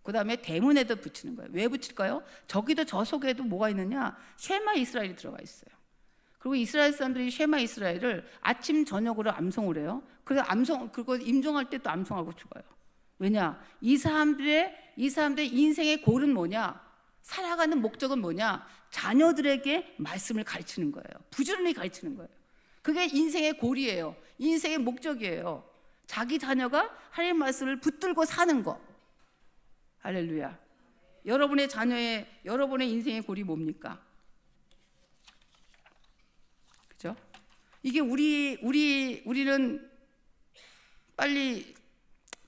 그 다음에 대문에도 붙이는 거예요. 왜 붙일까요? 저기도 저 속에도 뭐가 있느냐? 쉐마 이스라엘이 들어가 있어요. 그리고 이스라엘 사람들이 쉐마 이스라엘을 아침 저녁으로 암송을 해요. 그래서 그리고 임종할 때 또 암송하고 죽어요. 왜냐? 이 사람들의 인생의 골은 뭐냐? 살아가는 목적은 뭐냐? 자녀들에게 말씀을 가르치는 거예요. 부지런히 가르치는 거예요. 그게 인생의 골이에요. 인생의 목적이에요. 자기 자녀가 하나님 말씀을 붙들고 사는 거. 할렐루야. 여러분의 여러분의 인생의 골이 뭡니까? 그죠? 이게 우리는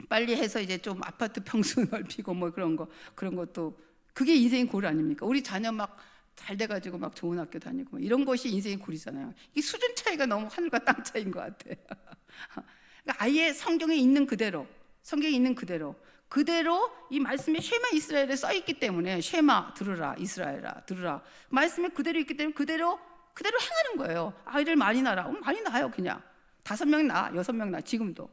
빨리 해서 이제 좀 아파트 평수 넓히고 뭐 그런 것도 그게 인생의 골 아닙니까? 우리 자녀 막 잘 돼가지고 막 좋은 학교 다니고 이런 것이 인생의 골이잖아요. 이 수준 차이가 너무 하늘과 땅 차이인 것 같아요. 그러니까 아예 성경에 있는 그대로 이 말씀이 쉐마 이스라엘에 써 있기 때문에 쉐마 들으라 이스라엘아 들으라 말씀이 그대로 있기 때문에 그대로 행하는 거예요. 아이들 많이 낳아라. 많이 낳아요. 그냥 5명 낳아 6명 낳아 지금도.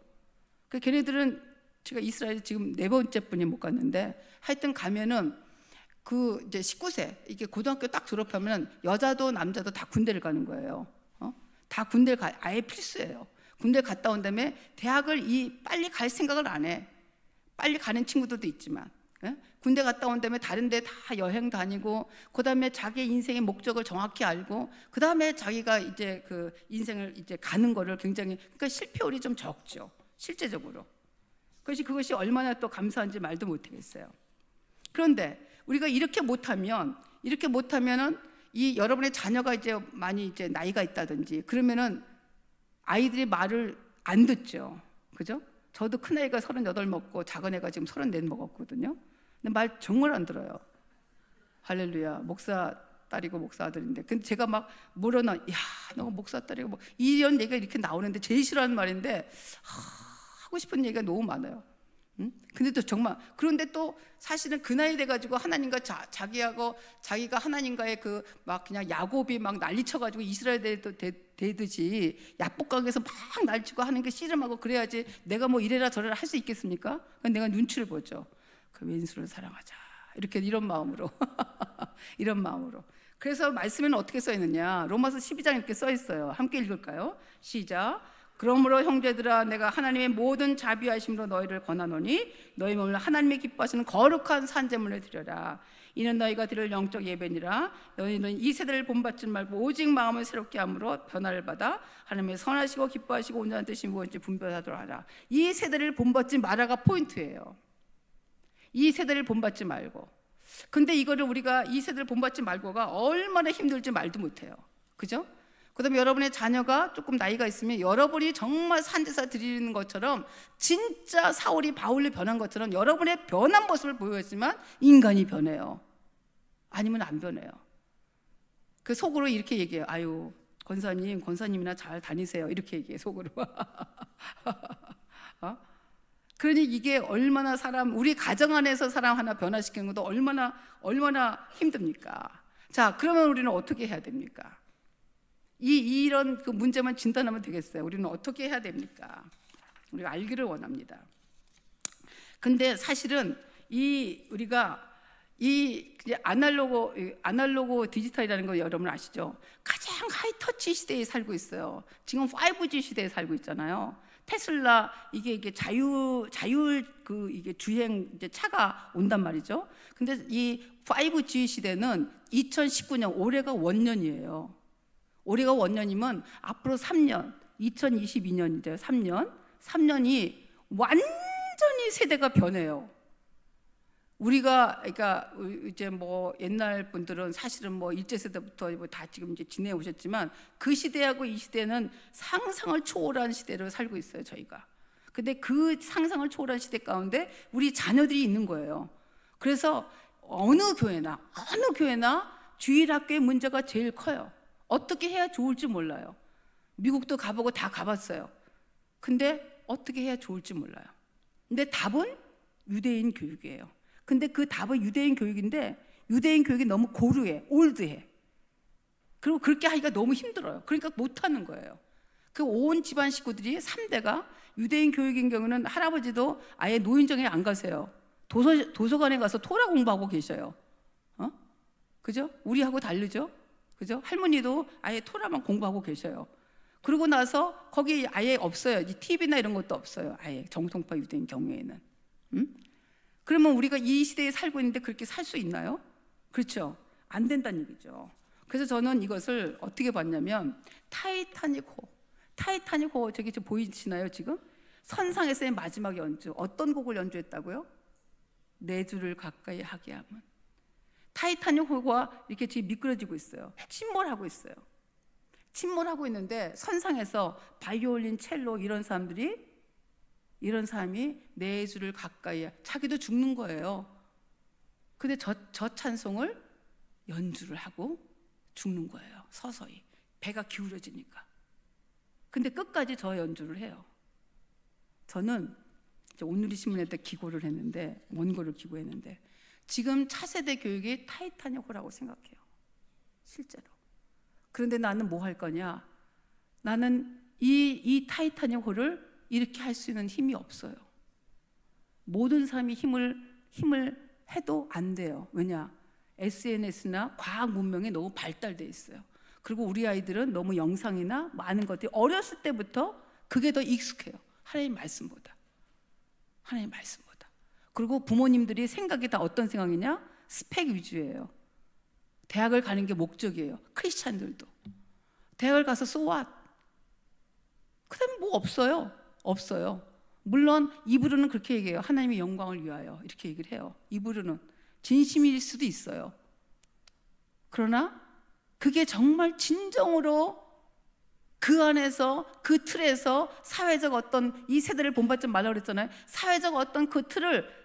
그 걔네들은 제가 이스라엘 지금 4번째 분이 못 갔는데 하여튼 가면은 그 이제 19세 이게 고등학교 딱 졸업하면 여자도 남자도 다 군대를 가는 거예요. 다 군대를 아예 필수예요. 군대 갔다 온 다음에 대학을 빨리 갈 생각을 안 해. 빨리 가는 친구들도 있지만 군대 갔다 온 다음에 다른 데 다 여행 다니고 그 다음에 자기 인생의 목적을 정확히 알고 그 다음에 자기가 이제 그 인생을 이제 가는 거를 그러니까 실패율이 좀 적죠. 실제적으로. 그것이 얼마나 또 감사한지 말도 못하겠어요. 그런데 우리가 이렇게 못하면은 이 여러분의 자녀가 이제 많이 이제 나이가 있다든지 그러면은 아이들이 말을 안 듣죠. 그죠? 저도 큰애가 38 먹고 작은애가 지금 34 먹었거든요. 근데 말 정말 안 들어요. 할렐루야. 목사 딸이고 목사 아들인데. 근데 제가 막 물어나, 야, 너 목사 딸이고 뭐 이런 얘기가 이렇게 나오는데 제일 싫어하는 말인데 하고 싶은 얘기가 너무 많아요. 응? 근데 또 정말 그런데 또 사실은 그 나이 돼가지고 하나님과 자기가 하나님과의 그 막 그냥 야곱이 막 난리쳐가지고 이스라엘 되듯이 야복강에서 막 날치고 하는 게 씨름하고 그래야지 내가 뭐 이래라 저래라 할 수 있겠습니까? 내가 눈치를 보죠. 그 왼수를 사랑하자 이렇게 이런 마음으로 이런 마음으로. 그래서 말씀에는 어떻게 써 있느냐? 로마서 12장 이렇게 써 있어요. 함께 읽을까요? 시작. 그러므로 형제들아 내가 하나님의 모든 자비하심으로 너희를 권하노니 너희 몸을 하나님의 기뻐하시는 거룩한 산제물에 드려라. 이는 너희가 드릴 영적 예배니라. 너희는 이 세대를 본받지 말고 오직 마음을 새롭게 함으로 변화를 받아 하나님의 선하시고 기뻐하시고 온전한 뜻이 무엇인지 분별하도록 하라. 이 세대를 본받지 마라가 포인트예요. 이 세대를 본받지 말고. 근데 이거를 우리가 이 세대를 본받지 말고가 얼마나 힘들지 말도 못해요. 그죠? 그 다음에 여러분의 자녀가 조금 나이가 있으면 여러분이 정말 산제사 드리는 것처럼 진짜 사울이 바울로 변한 것처럼 여러분의 변한 모습을 보였지만 인간이 변해요. 아니면 안 변해요. 그 속으로 이렇게 얘기해요. 아유 권사님이나 잘 다니세요. 이렇게 얘기해요 속으로. 그러니 이게 얼마나 우리 가정 안에서 사람 하나 변화시키는 것도 얼마나 힘듭니까? 자, 그러면 우리는 어떻게 해야 됩니까? 이런 그 문제만 진단하면 되겠어요. 우리는 어떻게 해야 됩니까? 우리가 알기를 원합니다. 근데 사실은 우리가 아날로그 디지털이라는 거 여러분 아시죠? 가장 하이터치 시대에 살고 있어요. 지금 5G 시대에 살고 있잖아요. 테슬라 이게 자율 이게 주행 이제 차가 온단 말이죠. 근데 이 5G 시대는 2019년 올해가 원년이에요. 올해가 원년이면 앞으로 3년, 2022년이죠. 3년이 완전히 세대가 변해요. 우리가 그러니까 이제 뭐 옛날 분들은 사실은 뭐 일제세대부터 다 지금 이제 지내오셨지만 그 시대하고 이 시대는 상상을 초월한 시대를 살고 있어요, 저희가. 근데 그 상상을 초월한 시대 가운데 우리 자녀들이 있는 거예요. 그래서 어느 교회나 주일학교의 문제가 제일 커요. 어떻게 해야 좋을지 몰라요. 미국도 가보고 다 가봤어요. 근데 어떻게 해야 좋을지 몰라요. 근데 답은 유대인 교육이에요. 근데 그 답은 유대인 교육인데 유대인 교육이 너무 고루해, 올드해. 그리고 그렇게 하기가 너무 힘들어요. 그러니까 못하는 거예요. 그 온 집안 식구들이 3대가 유대인 교육인 경우는 할아버지도 아예 노인정에 안 가세요. 도서관에 가서 토라 공부하고 계셔요. 그죠? 우리하고 다르죠? 그죠? 할머니도 아예 토라만 공부하고 계셔요. 그러고 나서 거기 아예 없어요. TV나 이런 것도 없어요. 아예 정통파 유대인 경우에는. 그러면 우리가 이 시대에 살고 있는데 그렇게 살 수 있나요? 그렇죠? 안 된다는 얘기죠. 그래서 저는 이것을 어떻게 봤냐면 타이타닉 호 저기 보이시나요 지금? 선상에서의 마지막 연주 어떤 곡을 연주했다고요? 내 주를 가까이 하게 하면. 타이타닉 호가 이렇게 지금 미끄러지고 있어요. 침몰하고 있어요. 침몰하고 있는데 선상에서 바이올린, 첼로 이런 사람이 내 주를 가까이 자기도 죽는 거예요. 근데 저 찬송을 연주를 하고 죽는 거예요. 서서히 배가 기울어지니까. 근데 끝까지 저 연주를 해요. 저는 오늘이 신문에 때 기고를 했는데 원고를 기고했는데 지금 차세대 교육이 타이타닉 호라고 생각해요. 실제로. 그런데 나는 뭐 할 거냐? 나는 이 타이타닉 호를 이렇게 할 수 있는 힘이 없어요. 모든 사람이 힘을 해도 안 돼요. 왜냐? SNS나 과학 문명이 너무 발달돼 있어요. 그리고 우리 아이들은 너무 영상이나 많은 것들이 어렸을 때부터 그게 더 익숙해요. 하나님 말씀보다. 그리고 부모님들이 생각이 다 어떤 생각이냐? 스펙 위주예요. 대학을 가는 게 목적이에요. 크리스찬들도. 대학을 가서 so what? 그 다음에 뭐 없어요. 물론 입으로는 그렇게 얘기해요. 하나님의 영광을 위하여 이렇게 얘기를 해요. 입으로는 진심일 수도 있어요. 그러나 그게 정말 진정으로 그 안에서 그 틀에서 사회적 어떤 이 세대를 본받지 말라고 그랬잖아요. 사회적 어떤 그 틀을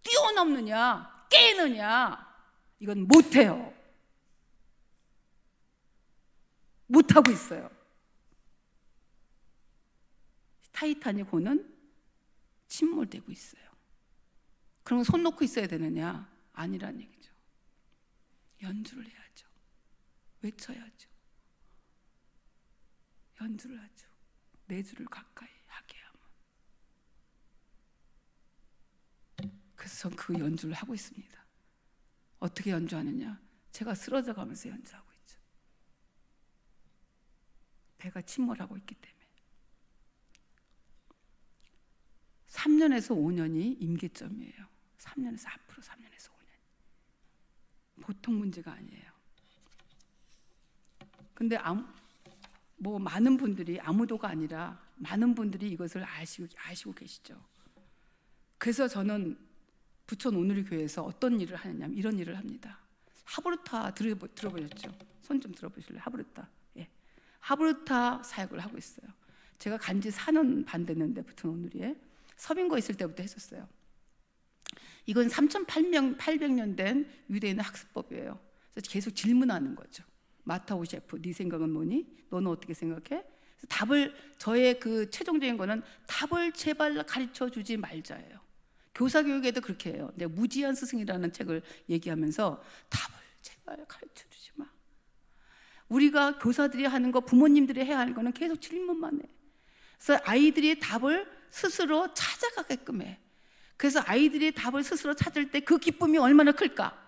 뛰어넘느냐 깨느냐 이건 못해요. 못하고 있어요. 타이타닉 호는 침몰되고 있어요. 그럼 손 놓고 있어야 되느냐? 아니란 얘기죠. 연주를 해야죠. 외쳐야죠. 연주를 하죠. 내 주를 가까이 하게 하면. 그래서 전 그 연주를 하고 있습니다. 어떻게 연주하느냐? 제가 쓰러져 가면서 연주하고 있죠. 배가 침몰하고 있기 때문에. 3년에서 5년이 임계점이에요. 3년에서 앞으로 3년에서 5년. 보통 문제가 아니에요. 근데 많은 분들이, 아무도가 아니라 많은 분들이 이것을 아시고 계시죠. 그래서 저는 부천 오누리 교회에서 어떤 일을 하느냐면 이런 일을 합니다. 하브루타 들어보셨죠? 손 좀 들어보실래요? 하브루타. 예. 하브루타 사역을 하고 있어요. 제가 간지 4년 반 됐는데 부천 오누리에 서빙고 있을 때부터 했었어요. 이건 3,800년 된 유대인의 학습법이에요. 그래서 계속 질문하는 거죠. 마타오 셰프, 네 생각은 뭐니? 너는 어떻게 생각해? 답을, 저의 그 최종적인 거는 답을 제발 가르쳐 주지 말자예요. 교사 교육에도 그렇게 해요. 내가 무지한 스승이라는 책을 얘기하면서 답을 제발 가르쳐 주지 마. 우리가 교사들이 하는 거, 부모님들이 해야 하는 거는 계속 질문만 해. 그래서 아이들이 답을 스스로 찾아가게끔 해. 그래서 아이들이 답을 스스로 찾을 때 그 기쁨이 얼마나 클까?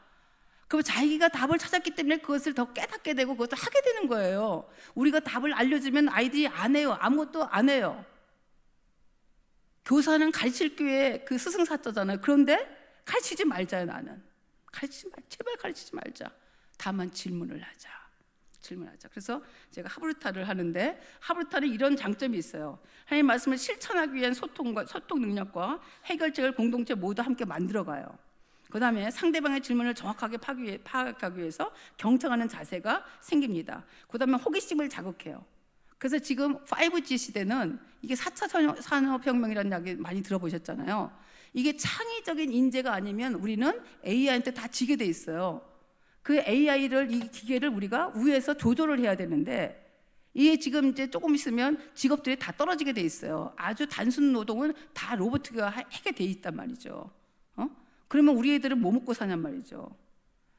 그럼 자기가 답을 찾았기 때문에 그것을 더 깨닫게 되고 그것을 하게 되는 거예요. 우리가 답을 알려주면 아이들이 안 해요. 아무것도 안 해요. 교사는 가르칠 교회 그 스승사자잖아요. 그런데 가르치지 말자요. 나는 제발 가르치지 말자. 다만 질문을 하자. 그래서 제가 하브루타를 하는데, 하브루타는 이런 장점이 있어요. 하나님 말씀을 실천하기 위한 소통 능력과 해결책을 공동체 모두 함께 만들어가요. 그 다음에 상대방의 질문을 정확하게 파악하기 위해서 경청하는 자세가 생깁니다. 그 다음에 호기심을 자극해요. 그래서 지금 5G 시대는, 이게 4차 산업혁명이라는 이야기 많이 들어보셨잖아요. 이게 창의적인 인재가 아니면 우리는 AI한테 다 지게 돼 있어요. 그 AI를, 이 기계를 우리가 위에서 조절을 해야 되는데, 이게 지금 이제 조금 있으면 직업들이 다 떨어지게 돼 있어요. 아주 단순 노동은 다 로봇가 하게 돼 있단 말이죠. 그러면 우리 애들은 뭐 먹고 사냔 말이죠.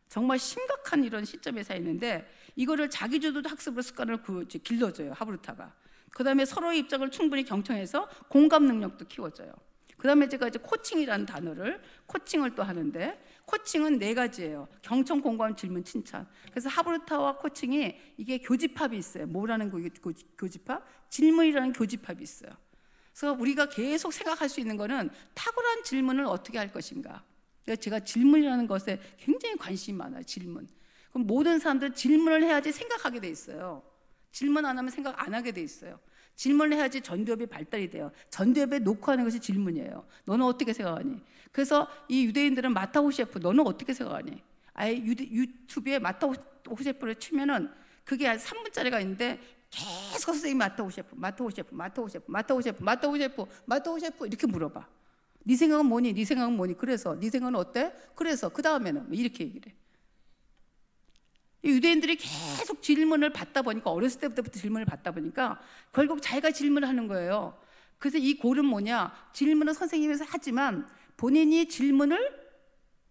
정말 심각한 이런 시점에 서 있는데, 이거를 자기주도 학습으로 습관을 길러줘요, 하브루타가. 그 다음에 서로의 입장을 충분히 경청해서 공감 능력도 키워줘요. 그 다음에 제가 이제 코칭이라는 코칭을 또 하는데, 코칭은 4가지예요. 경청, 공감, 질문, 칭찬. 그래서 하브루타와 코칭이 이게 교집합이 있어요. 뭐라는 교집합? 질문이라는 교집합이 있어요. 그래서 우리가 계속 생각할 수 있는 거는 탁월한 질문을 어떻게 할 것인가. 제가 질문이라는 것에 굉장히 관심이 많아요. 질문. 그럼 모든 사람들은 질문을 해야지 생각하게 돼 있어요. 질문 안 하면 생각 안 하게 돼 있어요. 질문을 해야지 전두엽이 발달이 돼요. 전두엽에 놓고 하는 것이 질문이에요. 너는 어떻게 생각하니? 그래서 이 유대인들은 마타오 셰프, 너는 어떻게 생각하니? 아예 유튜브에 마타오 셰프를 치면은 그게 한 3분짜리가 있는데 계속 선생님이 마타오 셰프 이렇게 물어봐. 네 생각은 뭐니? 네 생각은 뭐니? 그래서 네 생각은 어때? 그래서 그 다음에는 이렇게 얘기를 해. 유대인들이 계속 질문을 받다 보니까, 어렸을 때부터 질문을 받다 보니까 결국 자기가 질문을 하는 거예요. 그래서 이 골은 뭐냐? 질문은 선생님에서 하지만 본인이 질문을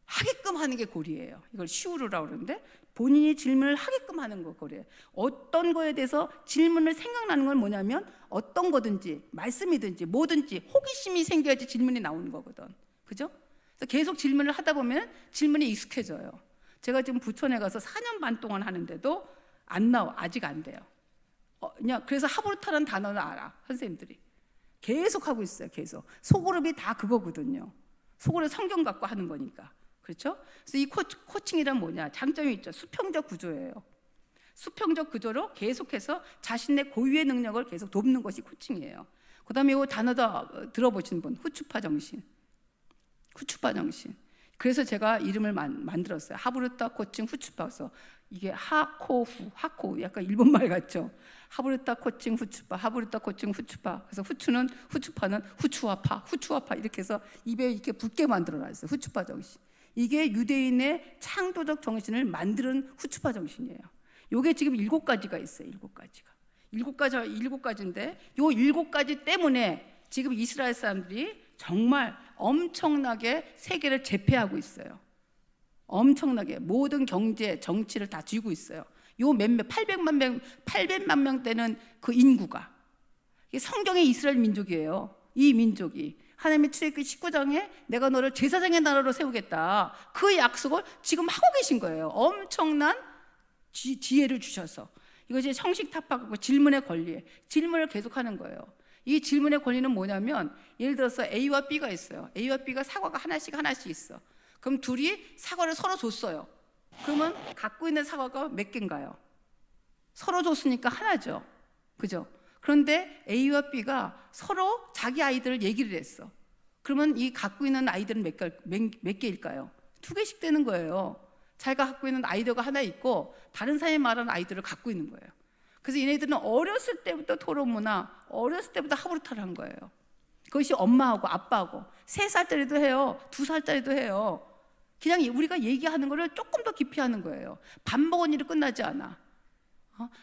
하게끔 하는 게 골이에요. 이걸 시우르라고 그러는데, 본인이 질문을 하게끔 하는 거 골이에요. 어떤 거에 대해서 질문을 생각나는 건 뭐냐면, 어떤 거든지 말씀이든지 뭐든지 호기심이 생겨야지 질문이 나오는 거거든. 그죠? 그래서 계속 질문을 하다 보면 질문이 익숙해져요. 제가 지금 부천에 가서 4년 반 동안 하는데도 안 나와. 아직 안 돼요. 그냥 그래서 하브루타라는 단어를 알아, 선생님들이. 계속 하고 있어요. 계속. 소그룹이 다 그거거든요. 소그룹 성경 갖고 하는 거니까. 그렇죠? 그래서 이 코칭이란 뭐냐? 장점이 있죠. 수평적 구조예요. 수평적 구조로 계속해서 자신의 고유의 능력을 계속 돕는 것이 코칭이에요. 그 다음에 이 단어도 들어보신 분, 후추파 정신. 그래서 제가 이름을 만들었어요. 하브루타 코칭 후추파서. 이게 하코후 약간 일본말 같죠? 하브루타 코칭 후추파. 그래서 후추파는 후추와파 이렇게 해서 입에 이렇게 붙게 만들어놨어요. 후추파 정신. 이게 유대인의 창조적 정신을 만드는 후추파 정신이에요. 요게 지금 7가지가 있어요. 7가지인데 요 7가지 때문에 지금 이스라엘 사람들이 정말 엄청나게 세계를 제패하고 있어요. 엄청나게 모든 경제, 정치를 다 쥐고 있어요. 요 800만 명 되는 그 인구가, 이게 성경의 이스라엘 민족이에요. 이 민족이 하나님의 출애굽기 19장에 내가 너를 제사장의 나라로 세우겠다, 그 약속을 지금 하고 계신 거예요. 엄청난 지혜를 주셔서. 이것이 형식타파하고 질문의 권리, 질문을 계속하는 거예요. 이 질문의 권리는 뭐냐면, 예를 들어서 A와 B가 있어요. A와 B가 사과가 하나씩 있어. 그럼 둘이 사과를 서로 줬어요. 그러면 갖고 있는 사과가 몇 개인가요? 서로 줬으니까 하나죠. 그죠? 그런데 A와 B가 서로 자기 아이들을 얘기를 했어. 그러면 이 갖고 있는 아이들은 몇 개일까요? 2개씩 되는 거예요. 자기가 갖고 있는 아이디어가 하나 있고 다른 사람이 말하는 아이디어를 갖고 있는 거예요. 그래서 얘네들은 어렸을 때부터 토론 문화, 어렸을 때부터 하브루타를 한 거예요. 그것이 엄마하고 아빠하고 3살짜리도 해요, 2살짜리도 해요. 그냥 우리가 얘기하는 거를 조금 더 깊이 하는 거예요. 밥 먹은 일이 끝나지 않아.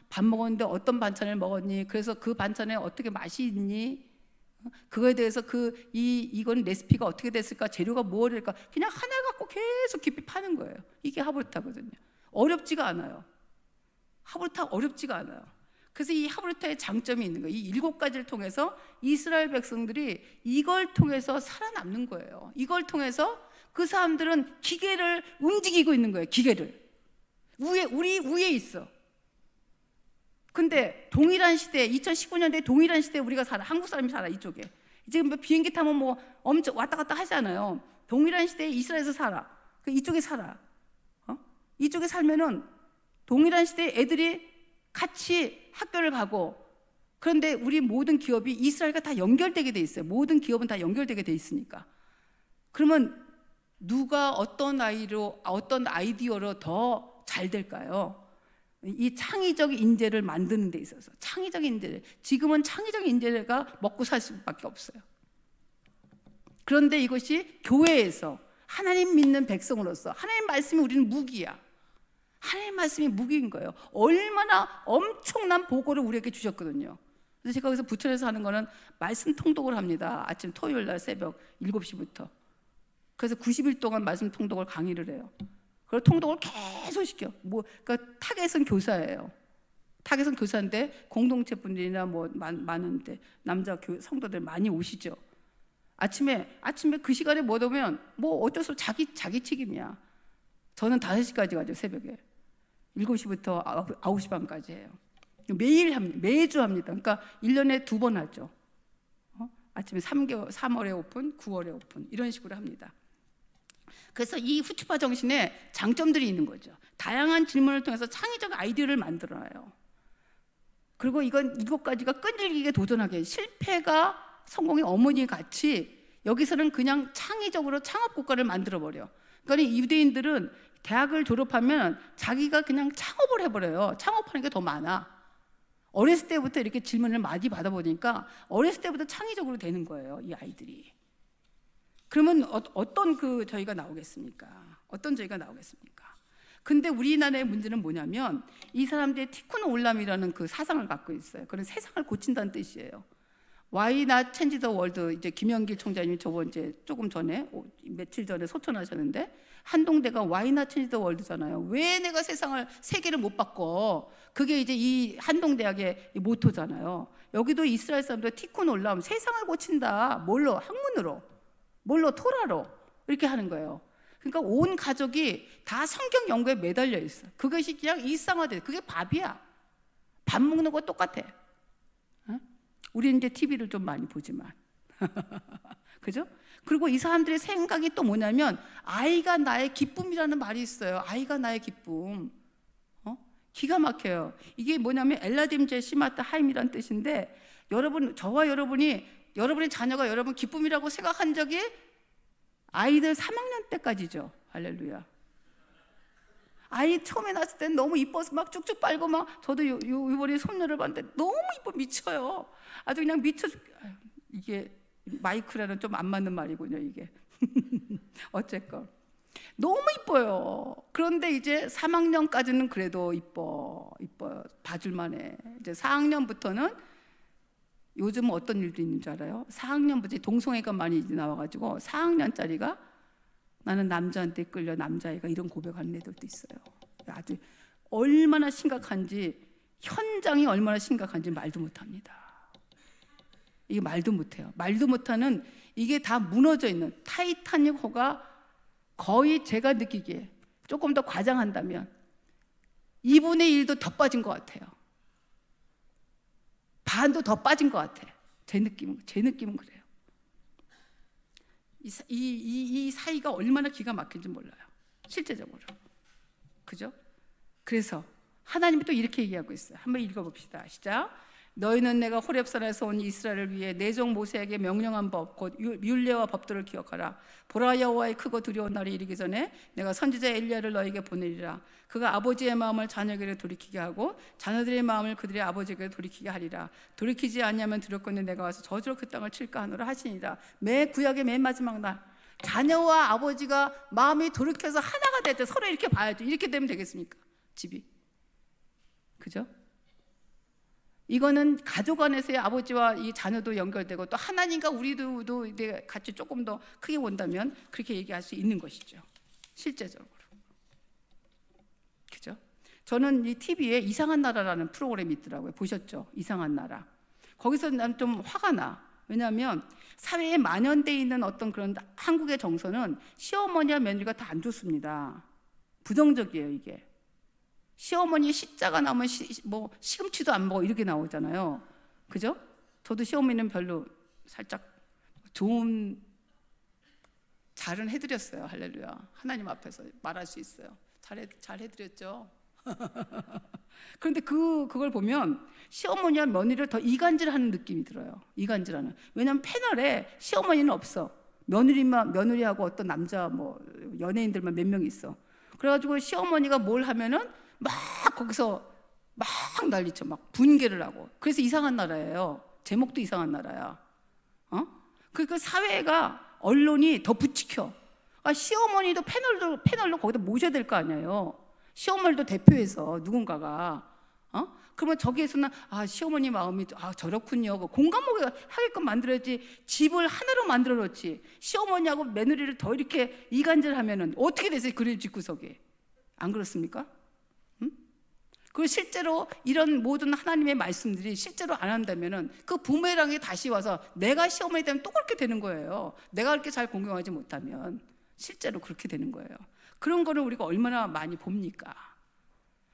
밥 먹었는데 어떤 반찬을 먹었니? 그래서 그 반찬에 어떻게 맛이 있니? 그거에 대해서 이건 레시피가 어떻게 됐을까? 재료가 뭐랄까? 그냥 하나 갖고 계속 깊이 파는 거예요. 이게 하브루타거든요. 어렵지가 않아요. 하브루타 어렵지가 않아요. 그래서 이 하브루타의 장점이 있는 거예요. 이 7가지를 통해서 이스라엘 백성들이 이걸 통해서 살아남는 거예요. 이걸 통해서 그 사람들은 기계를 움직이고 있는 거예요. 기계를 우리 위에 있어. 근데 동일한 시대, 2019년대 동일한 시대에 우리가 살아. 한국 사람이 살아. 이쪽에 지금 비행기 타면 뭐 엄청 왔다 갔다 하잖아요. 동일한 시대에 이스라엘에서 살아. 이쪽에 살아. 이쪽에 살면은 동일한 시대에 애들이 같이 학교를 가고, 그런데 우리 모든 기업이 이스라엘과 다 연결되게 돼 있어요. 모든 기업은 다 연결되게 돼 있으니까. 그러면 누가 어떤 아이디어로 더 잘 될까요? 이 창의적 인재를 만드는 데 있어서. 창의적 인재, 지금은 창의적 인재가 먹고 살 수밖에 없어요. 그런데 이것이 교회에서 하나님 믿는 백성으로서 하나님 말씀이 우리는 무기야. 하나님 말씀이 무기인 거예요. 얼마나 엄청난 보고를 우리에게 주셨거든요. 그래서 제가 거기서 부천에서 하는 거는 말씀 통독을 합니다. 아침 토요일 날 새벽 7시부터. 그래서 90일 동안 말씀 통독을 강의를 해요. 그리고 통독을 계속 시켜. 그러니까 타겟은 교사예요. 타겟은 교사인데 공동체 분들이나 많은데 남자 성도들 많이 오시죠. 아침에 그 시간에 못 오면 어쩔 수 없이 자기 책임이야. 저는 5시까지 가죠. 새벽에 7시부터 9시 반까지 해요. 매주 합니다. 그러니까 1년에 2번 하죠. 아침에 3월에 오픈, 9월에 오픈, 이런 식으로 합니다. 그래서 이 후추파 정신에 장점들이 있는 거죠. 다양한 질문을 통해서 창의적 아이디어를 만들어놔요. 그리고 이건 7가지가 끈질기게 도전하게, 실패가 성공의 어머니 같이 여기서는 그냥 창의적으로 창업국가를 만들어버려. 그러니까 유대인들은 대학을 졸업하면 자기가 그냥 창업을 해버려요. 창업하는 게 더 많아. 어렸을 때부터 이렇게 질문을 많이 받아보니까 어렸을 때부터 창의적으로 되는 거예요, 이 아이들이. 그러면 어떤 저희가 나오겠습니까? 어떤 저희가 나오겠습니까? 근데 우리나라의 문제는 뭐냐면 이 사람들이 티쿠는 올람이라는 그 사상을 갖고 있어요. 그런 세상을 고친다는 뜻이에요. Why not change the world? 이제 김영길 총장님이 조금 전에 며칠 전에 소천하셨는데, 한동대가 Why not change the world잖아요. 왜 내가 세계를 못 바꿔? 그게 이제 이 한동대학의 모토잖아요. 여기도 이스라엘 사람들 티쿤 올람, 세상을 고친다. 뭘로? 학문으로, 뭘로? 토라로, 이렇게 하는 거예요. 그러니까 온 가족이 다 성경 연구에 매달려 있어. 그것이 그냥 일상화돼. 그게 밥이야. 밥 먹는 거 똑같아. 우리는 이제 TV를 좀 많이 보지만 그죠? 그리고 이 사람들의 생각이 또 뭐냐면 아이가 나의 기쁨이라는 말이 있어요. 아이가 나의 기쁨. 기가 막혀요. 이게 뭐냐면 엘라딤제 시마트 하임이라는 뜻인데, 저와 여러분의 자녀가 여러분 기쁨이라고 생각한 적이 아이들 3학년 때까지죠. 할렐루야. 아이 처음에 낳았을 땐 너무 이뻐서 막 쭉쭉 빨고 저도 이번에 손녀를 봤는데 너무 이뻐 미쳐요. 아주 그냥 미쳐. 이게 마이크라는 좀 안 맞는 말이군요, 이게. 어쨌건 너무 이뻐요. 그런데 이제 3학년까지는 그래도 이뻐요. 봐줄만해. 이제 4학년부터는 요즘 어떤 일도 있는 줄 알아요? 4학년부터 동성애가 많이 나와가지고 4학년짜리가 나는 남자한테 끌려, 남자애가, 이런 고백하는 애들도 있어요. 아주 얼마나 심각한지, 현장이 얼마나 심각한지 말도 못합니다. 이게 말도 못해요. 말도 못하는 이게 다 무너져 있는 타이타닉 호가 거의 제가 느끼기에 조금 더 과장한다면 2분의 1도 더 빠진 것 같아요. 반도 더 빠진 것 같아요. 제 느낌은 그래요. 이 사이가 얼마나 기가 막힌지 몰라요. 실제적으로. 그죠? 그래서 하나님이 또 이렇게 얘기하고 있어요. 한번 읽어봅시다. 시작. 너희는 내가 호렙산에서 온 이스라엘을 위해 내 종 모세에게 명령한 법 곧 율례와 법도를 기억하라. 보라, 여호와의 크고 두려운 날이 이르기 전에 내가 선지자 엘리야를 너에게 보내리라. 그가 아버지의 마음을 자녀에게 돌이키게 하고 자녀들의 마음을 그들의 아버지에게 돌이키게 하리라. 돌이키지 않냐면 두렵건대 내가 와서 저주로 그 땅을 칠까 하노라 하시니라. 매 구약의 맨 마지막 날 자녀와 아버지가 마음이 돌이켜서 하나가 될 때 서로 이렇게 봐야죠. 이렇게 되면 되겠습니까? 집이. 그죠? 이거는 가족 안에서의 아버지와 이 자녀도 연결되고 또 하나님과 우리도 같이 조금 더 크게 본다면 그렇게 얘기할 수 있는 것이죠. 실제적으로. 그죠? 저는 이 TV에 이상한 나라라는 프로그램이 있더라고요. 보셨죠? 이상한 나라. 거기서 난 좀 화가 나. 왜냐하면 사회에 만연돼 있는 어떤 그런 한국의 정서는 시어머니와 며느리가 다 안 좋습니다. 부정적이에요, 이게. 시어머니 시자가 나오면 뭐 시금치도 안 먹어 이렇게 나오잖아요. 그죠? 저도 시어머니는 별로 살짝 좋은 잘은 해드렸어요. 할렐루야. 하나님 앞에서 말할 수 있어요. 잘 해드렸죠. 그런데 그걸 보면 시어머니와 며느리를 더 이간질하는 느낌이 들어요. 이간질하는. 왜냐하면 패널에 시어머니는 없어. 며느리하고 어떤 남자 뭐 연예인들만 몇 명 있어. 그래가지고 시어머니가 뭘 하면은 막 거기서 막 난리쳐, 막 분개를 하고. 그래서 이상한 나라예요. 제목도 이상한 나라야. 그러니까 사회가 언론이 더 부추겨. 시어머니도 패널로 거기다 모셔야 될 거 아니에요. 시어머니도 대표해서 누군가가. 그러면 저기에서는 시어머니 마음이 저렇군요. 공감하게 하게끔 만들어야지. 집을 하나로 만들어 놓지. 시어머니하고 며느리를 더 이렇게 이간질하면은 어떻게 되세요? 그 집구석에. 안 그렇습니까? 그리고 실제로 이런 모든 하나님의 말씀들이 실제로 안 한다면은 그 부메랑이 다시 와서 내가 시어머니 되면 또 그렇게 되는 거예요. 내가 그렇게 잘 공경하지 못하면 실제로 그렇게 되는 거예요. 그런 거를 우리가 얼마나 많이 봅니까?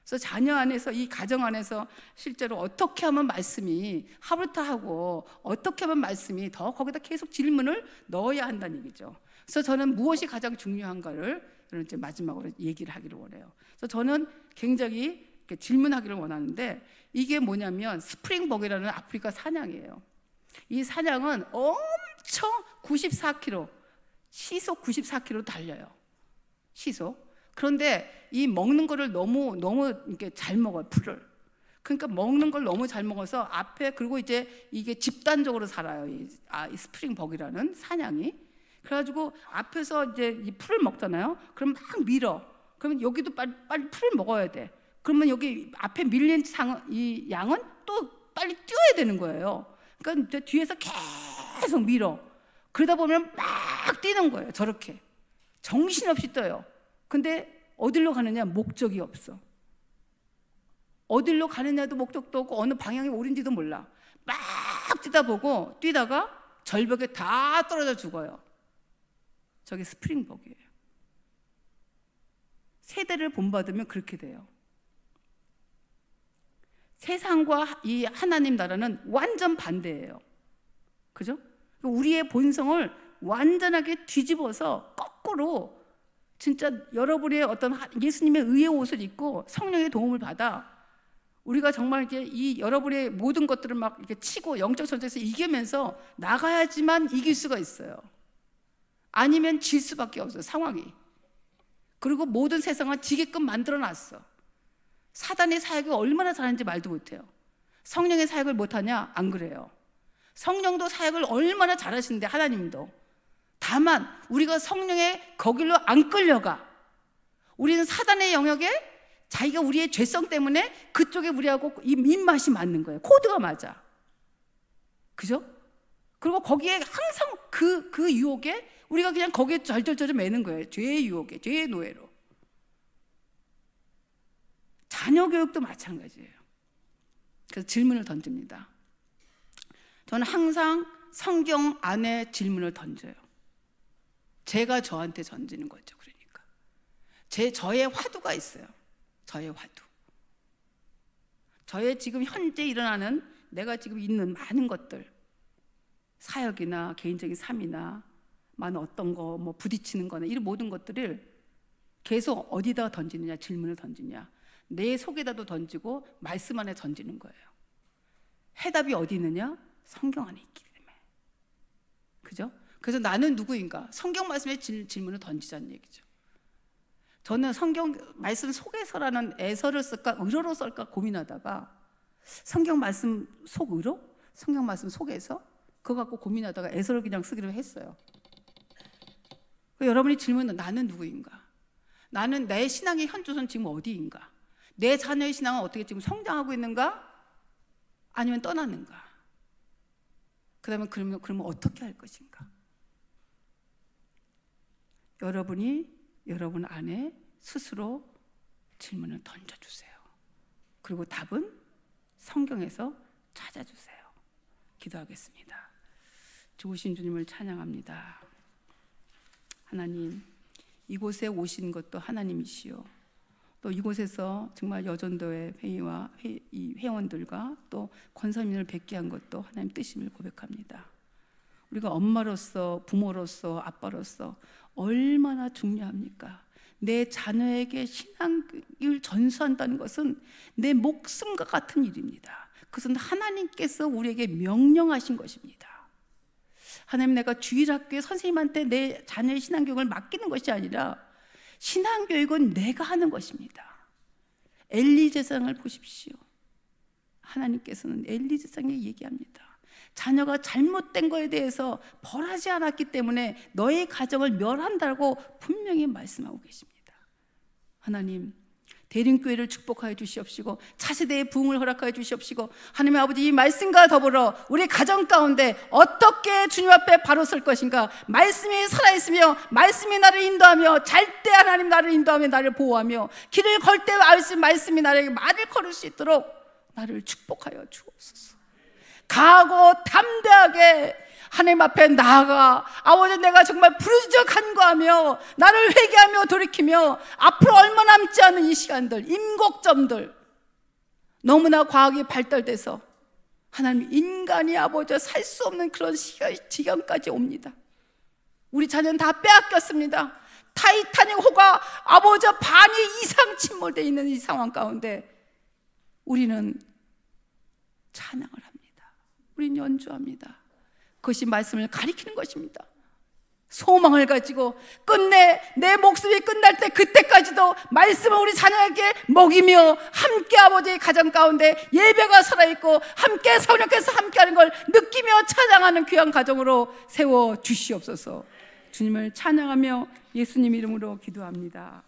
그래서 자녀 안에서, 이 가정 안에서 실제로 어떻게 하면 말씀이 하루타하고 어떻게 하면 말씀이 더 거기다 계속 질문을 넣어야 한다는 얘기죠. 그래서 저는 무엇이 가장 중요한가를 이제 마지막으로 얘기를 하기를 원해요. 그래서 저는 굉장히 질문하기를 원하는데 이게 뭐냐면 스프링복이라는 아프리카 사냥이에요. 이 사냥은 엄청 94km, 시속 94km 달려요. 시속. 그런데 이 먹는 거를 너무 이렇게 잘 먹어요, 풀을. 그러니까 먹는 걸 너무 잘 먹어서 앞에, 그리고 이제 이게 집단적으로 살아요. 이 스프링복이라는 사냥이. 그래가지고 앞에서 이제 이 풀을 먹잖아요. 그럼 막 밀어. 그러면 여기도 빨리 풀을 먹어야 돼. 그러면 여기 앞에 밀린 이 양은 또 빨리 뛰어야 되는 거예요. 그러니까 뒤에서 계속 밀어. 그러다 보면 막 뛰는 거예요. 저렇게 정신없이 뛰어요. 근데 어디로 가느냐? 목적이 없어. 어디로 가느냐도 목적도 없고 어느 방향이 옳은지도 몰라. 막 뛰다가 절벽에 다 떨어져 죽어요. 저게 스프링복이에요. 세대를 본받으면 그렇게 돼요. 세상과 이 하나님 나라는 완전 반대예요. 그죠? 우리의 본성을 완전하게 뒤집어서 거꾸로, 진짜 여러분의 어떤 예수님의 의의 옷을 입고 성령의 도움을 받아 우리가 정말 이제 이 여러분의 모든 것들을 막 이렇게 치고 영적 전쟁에서 이기면서 나가야지만 이길 수가 있어요. 아니면 질 수밖에 없어요, 상황이. 그리고 모든 세상을 지게끔 만들어 놨어. 사단의 사역이 얼마나 잘하는지 말도 못해요. 성령의 사역을 못하냐? 안 그래요. 성령도 사역을 얼마나 잘하시는데, 하나님도. 다만 우리가 성령의 거길로 안 끌려가. 우리는 사단의 영역에 자기가 우리의 죄성 때문에 그쪽에 우리하고 이 입맛이 맞는 거예요. 코드가 맞아. 그죠? 그리고 거기에 항상 그 유혹에 우리가 그냥 거기에 절절절 매는 거예요. 죄의 유혹에, 죄의 노예로. 자녀 교육도 마찬가지예요. 그래서 질문을 던집니다. 저는 항상 성경 안에 질문을 던져요. 제가 저한테 던지는 거죠. 그러니까 저의 화두가 있어요. 저의 화두, 저의 지금 현재 일어나는, 내가 지금 있는 많은 것들, 사역이나 개인적인 삶이나 많은 어떤 거, 뭐 부딪히는 거나 이런 모든 것들을 계속 어디다 던지느냐, 질문을 던지냐, 내 속에다도 던지고 말씀 안에 던지는 거예요. 해답이 어디 있느냐? 성경 안에 있기 때문에. 그죠? 그래서 나는 누구인가? 성경 말씀에 질문을 던지자는 얘기죠. 저는 성경 말씀 속에서라는 애서를 쓸까 의로로 쓸까 고민하다가 성경 말씀 속의로? 성경 말씀 속에서? 그거 갖고 고민하다가 애서를 그냥 쓰기로 했어요. 여러분이 질문은 나는 누구인가? 나는 내 신앙의 현주소는 지금 어디인가? 내 자녀의 신앙은 어떻게 지금 성장하고 있는가? 아니면 떠나는가? 그러면 어떻게 할 것인가? 여러분이 여러분 안에 스스로 질문을 던져주세요. 그리고 답은 성경에서 찾아주세요. 기도하겠습니다. 좋으신 주님을 찬양합니다. 하나님, 이곳에 오신 것도 하나님이시요, 또 이곳에서 정말 여전도의 회의와 이 회원들과 또 권사님을 뵙게 한 것도 하나님 뜻임을 고백합니다. 우리가 엄마로서, 부모로서, 아빠로서 얼마나 중요합니까? 내 자녀에게 신앙을 전수한다는 것은 내 목숨과 같은 일입니다. 그것은 하나님께서 우리에게 명령하신 것입니다. 하나님, 내가 주일학교에 선생님한테 내 자녀의 신앙교육을 맡기는 것이 아니라 신앙교육은 내가 하는 것입니다. 엘리 제사장을 보십시오. 하나님께서는 엘리 제사장에게 얘기합니다. 자녀가 잘못된 거에 대해서 벌하지 않았기 때문에 너의 가정을 멸한다고 분명히 말씀하고 계십니다. 하나님, 대림교회를 축복하여 주시옵시고 차세대의 부흥을 허락하여 주시옵시고, 하나님의 아버지, 이 말씀과 더불어 우리 가정 가운데 어떻게 주님 앞에 바로 설 것인가, 말씀이 살아있으며 말씀이 나를 인도하며, 잘 때 하나님 나를 인도하며 나를 보호하며, 길을 걸 때 말씀이 나에게 말을 걸을 수 있도록 나를 축복하여 주옵소서. 강하고 담대하게 하나님 앞에 나아가, 아버지, 내가 정말 부르짖어 간구하며 나를 회개하며 돌이키며 앞으로 얼마 남지 않은 이 시간들, 임곡점들, 너무나 과학이 발달돼서 하나님, 인간이 아버지 살 수 없는 그런 지경까지 옵니다. 우리 자녀는 다 빼앗겼습니다. 타이타닉 호가 아버지 반이 이상 침몰되어 있는 이 상황 가운데 우리는 찬양을 합니다. 우린 연주합니다. 그것이 말씀을 가리키는 것입니다. 소망을 가지고 끝내 내 목숨이 끝날 때 그때까지도 말씀을 우리 자녀에게 먹이며 함께 아버지의 가정 가운데 예배가 살아있고 함께 성령께서 함께하는 걸 느끼며 찬양하는 귀한 가정으로 세워 주시옵소서. 주님을 찬양하며 예수님 이름으로 기도합니다.